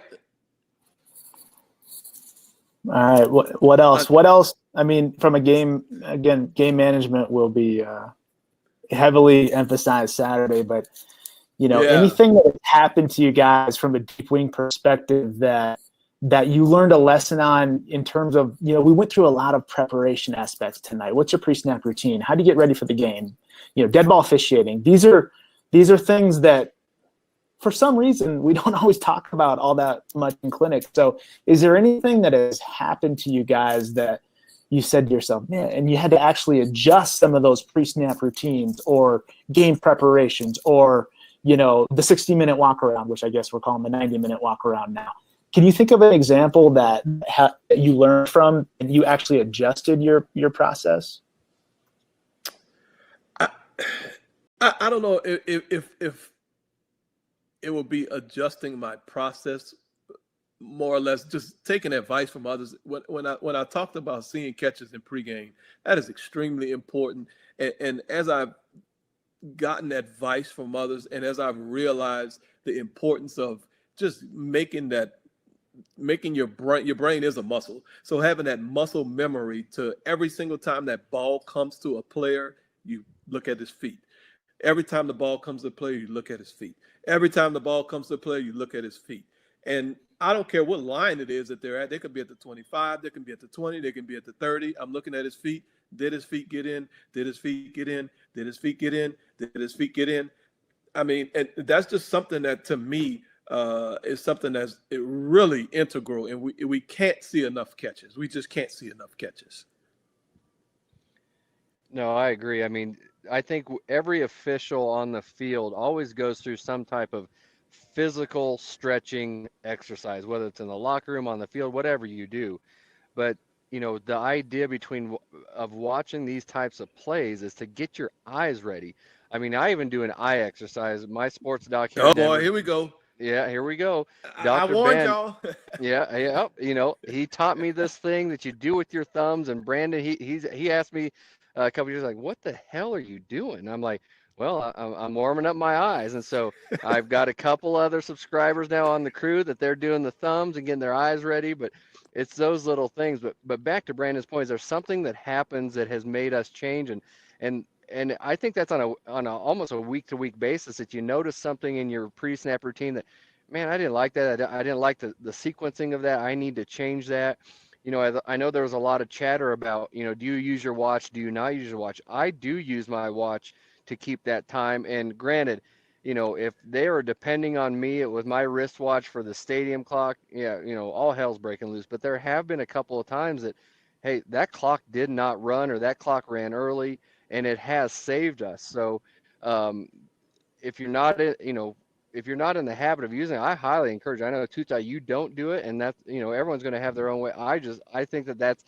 All right. What else? What else? I mean, from a game management will be heavily emphasized Saturday, but anything that has happened to you guys from a deep wing perspective that you learned a lesson on in terms of, we went through a lot of preparation aspects tonight. What's your pre-snap routine? How do you get ready for the game? Dead ball officiating. These are things that for some reason we don't always talk about all that much in clinic. So is there anything that has happened to you guys that you said to yourself, man, and you had to actually adjust some of those pre-snap routines or game preparations or, the 60-minute walk around, which I guess we're calling the 90-minute walk around now? Can you think of an example that you learned from and you actually adjusted your process? I don't know if it will be adjusting my process, more or less just taking advice from others. When I talked about seeing catches in pregame, that is extremely important. And as I've gotten advice from others, and as I've realized the importance of just making your brain is a muscle. So having that muscle memory to every single time that ball comes to a player, you look at his feet. Every time the ball comes to the player, you look at his feet. Every time the ball comes to the player, you look at his feet. And I don't care what line it is that they're at. They could be at the 25, they can be at the 20, they can be at the 30. I'm looking at his feet. Did his feet get in? Did his feet get in? Did his feet get in? Did his feet get in? I mean, and that's just something that to me is something that's really integral, and we can't see enough catches. We just can't see enough catches. No, I agree. I mean, I think every official on the field always goes through some type of physical stretching exercise, whether it's in the locker room, on the field, whatever you do. But the idea of watching these types of plays is to get your eyes ready. I mean, I even do an eye exercise. My sports doc here. Oh boy, here we go. Yeah, here we go. I warned y'all. Yeah. He taught me this thing that you do with your thumbs. And Brandon, he asked me a couple years like, "What the hell are you doing?" I'm like, "Well, I'm warming up my eyes." And so I've got a couple other subscribers now on the crew that they're doing the thumbs and getting their eyes ready. But it's those little things. But back to Brandon's point, there's something that happens that has made us change, and I think that's on a almost a week to week basis that you notice something in your pre-snap routine that, man, I didn't like that. I didn't like the sequencing of that. I need to change that. I know there was a lot of chatter about, do you use your watch? Do you not use your watch? I do use my watch to keep that time. And granted, if they are depending on me with my wristwatch for the stadium clock, yeah, all hell's breaking loose. But there have been a couple of times that, hey, that clock did not run or that clock ran early, and it has saved us. So um, if you're not, if you're not in the habit of using it, I highly encourage. I know Tuta, you don't do it, and that's everyone's going to have their own way. I think that's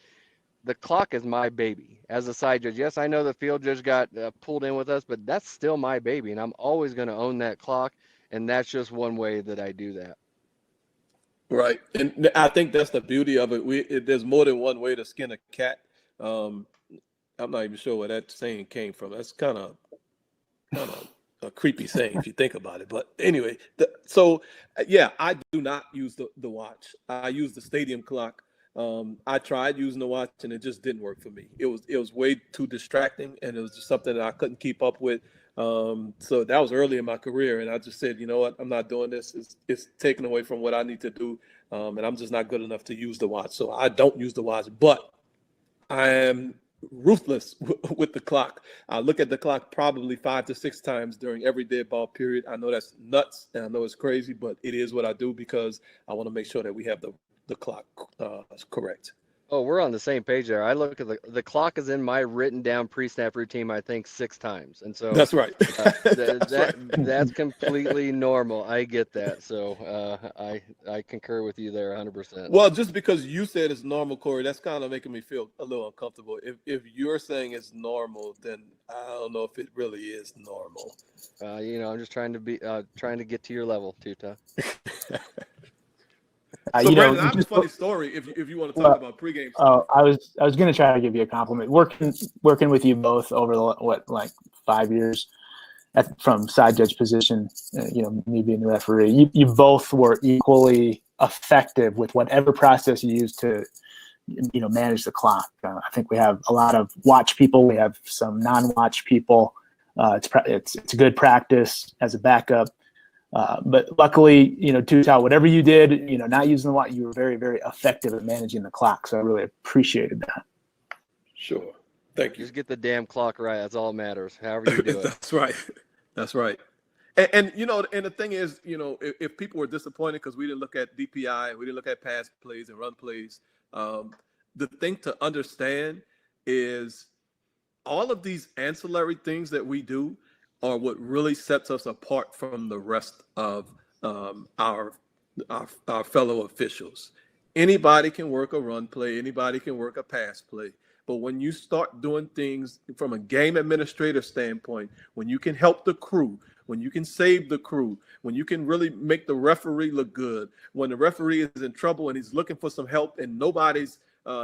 the clock is my baby as a side judge. Yes, I know the field judge got pulled in with us, but that's still my baby, and I'm always going to own that clock. And that's just one way that I do that. Right, and I think that's the beauty of it. There's more than one way to skin a cat. I'm not even sure where that saying came from. That's kind of a creepy saying if you think about it. But anyway, yeah, I do not use the watch. I use the stadium clock. I tried using the watch and it just didn't work for me. It was way too distracting, and it was just something that I couldn't keep up with. So that was early in my career, and I just said, you know what, I'm not doing this. It's taken away from what I need to do, and I'm just not good enough to use the watch. So I don't use the watch, but I am ruthless with the clock. I look at the clock probably 5 to 6 times during every dead ball period. I know that's nuts, and I know it's crazy, but it is what I do because I want to make sure that we have the clock correct. Oh, we're on the same page there. I look at the clock is in my written down pre-snap routine, I think 6 times. And so that's right. That's completely normal. I get that. So I concur with you there 100%. Well, just because you said it's normal, Corey, that's kind of making me feel a little uncomfortable. If you're saying it's normal, then I don't know if it really is normal. I'm just trying to get to your level, Tuta. So, Brandon, I have a funny story if you want to talk about pregame. I was going to try to give you a compliment. Working with you both over like 5 years from side judge position, me being the referee, you both were equally effective with whatever process you used to, manage the clock. I think we have a lot of watch people. We have some non-watch people. It's a good practice as a backup. But luckily, Tuta, whatever you did, not using the watch, you were very, very effective at managing the clock. So I really appreciated that. Sure. Thank you. Just get the damn clock right. That's all that matters. However you do it. That's right. That's right. And the thing is, if people were disappointed because we didn't look at DPI, we didn't look at pass plays and run plays, the thing to understand is all of these ancillary things that we do are what really sets us apart from the rest of our fellow officials. Anybody can work a run play. Anybody can work a pass play. But when you start doing things from a game administrator standpoint, when you can help the crew, when you can save the crew, when you can really make the referee look good, when the referee is in trouble and he's looking for some help and nobody's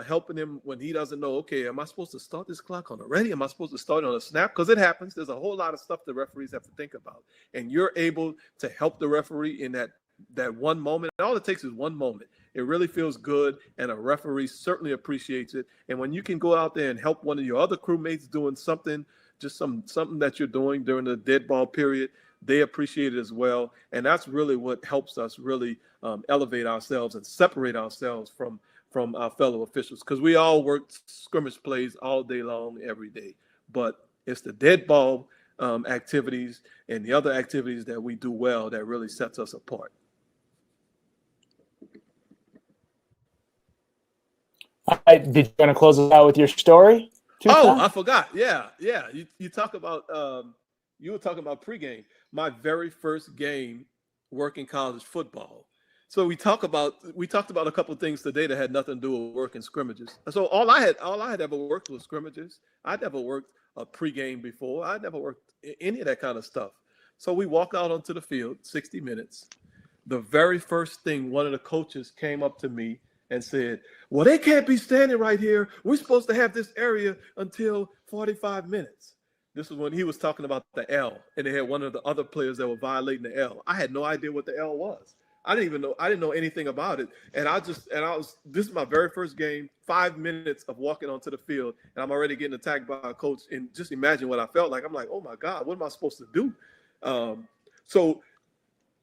helping him when he doesn't know, okay, am I supposed to start this clock on a ready? Am I supposed to start on a snap? Because it happens. There's a whole lot of stuff the referees have to think about. And you're able to help the referee in that one moment. And all it takes is one moment. It really feels good, and a referee certainly appreciates it. And when you can go out there and help one of your other crewmates doing something, just something that you're doing during the dead ball period, they appreciate it as well. And that's really what helps us really elevate ourselves and separate ourselves from our fellow officials, because we all work scrimmage plays all day long, every day. But it's the dead ball activities and the other activities that we do well that really sets us apart. Did you want to close us out with your story? Oh, I forgot. Yeah. You talk about you were talking about pregame. My very first game working college football. So we talked about a couple of things today that had nothing to do with working scrimmages. So all I had ever worked was scrimmages. I never worked a pregame before. I never worked any of that kind of stuff. So we walk out onto the field, 60 minutes. The very first thing, one of the coaches came up to me and said, well, they can't be standing right here. We're supposed to have this area until 45 minutes. This was when he was talking about the L, and they had one of the other players that were violating the L. I had no idea what the L was. I didn't know anything about it. This is my very first game, 5 minutes of walking onto the field, and I'm already getting attacked by a coach. And just imagine what I felt like. I'm like, oh my God, what am I supposed to do? So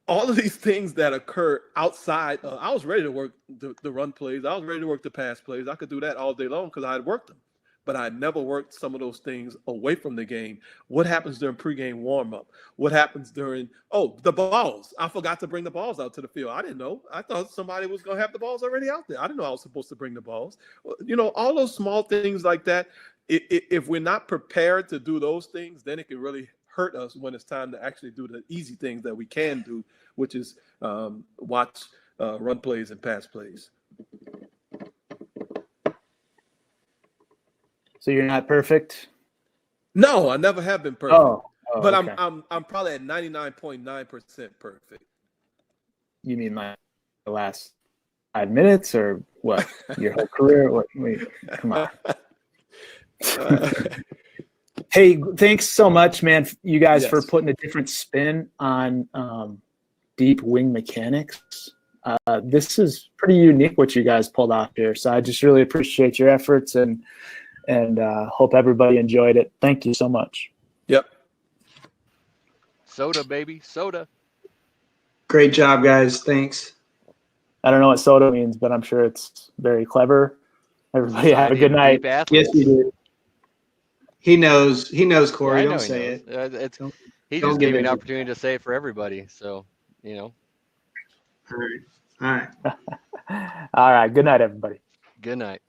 all of these things that occur outside, I was ready to work the run plays. I was ready to work the pass plays. I could do that all day long because I had worked them. but I never worked some of those things away from the game. What happens during pregame warmup? What happens during, the balls? I forgot to bring the balls out to the field. I didn't know. I thought somebody was going to have the balls already out there. I didn't know I was supposed to bring the balls. All those small things like that. If we're not prepared to do those things, then it can really hurt us when it's time to actually do the easy things that we can do, which is watch run plays and pass plays. So you're not perfect? No, I never have been perfect. But okay. I'm probably at 99.9% perfect. You mean like the last 5 minutes or what? Your whole career? What? Wait, come on. Hey, thanks so much, man, you guys, for putting a different spin on deep wing mechanics. This is pretty unique what you guys pulled off here. So I just really appreciate your efforts and hope everybody enjoyed it. Thank you so much. Yep. Soda, baby, soda. Great job, guys. Thanks. I don't know what soda means, but I'm sure it's very clever. Everybody have a good night. Yes, you do. He knows, Corey. Yeah, Don't say it. He don't just give gave me it an to- opportunity to say it for everybody. So, All right. All right. All right. Good night, everybody. good night.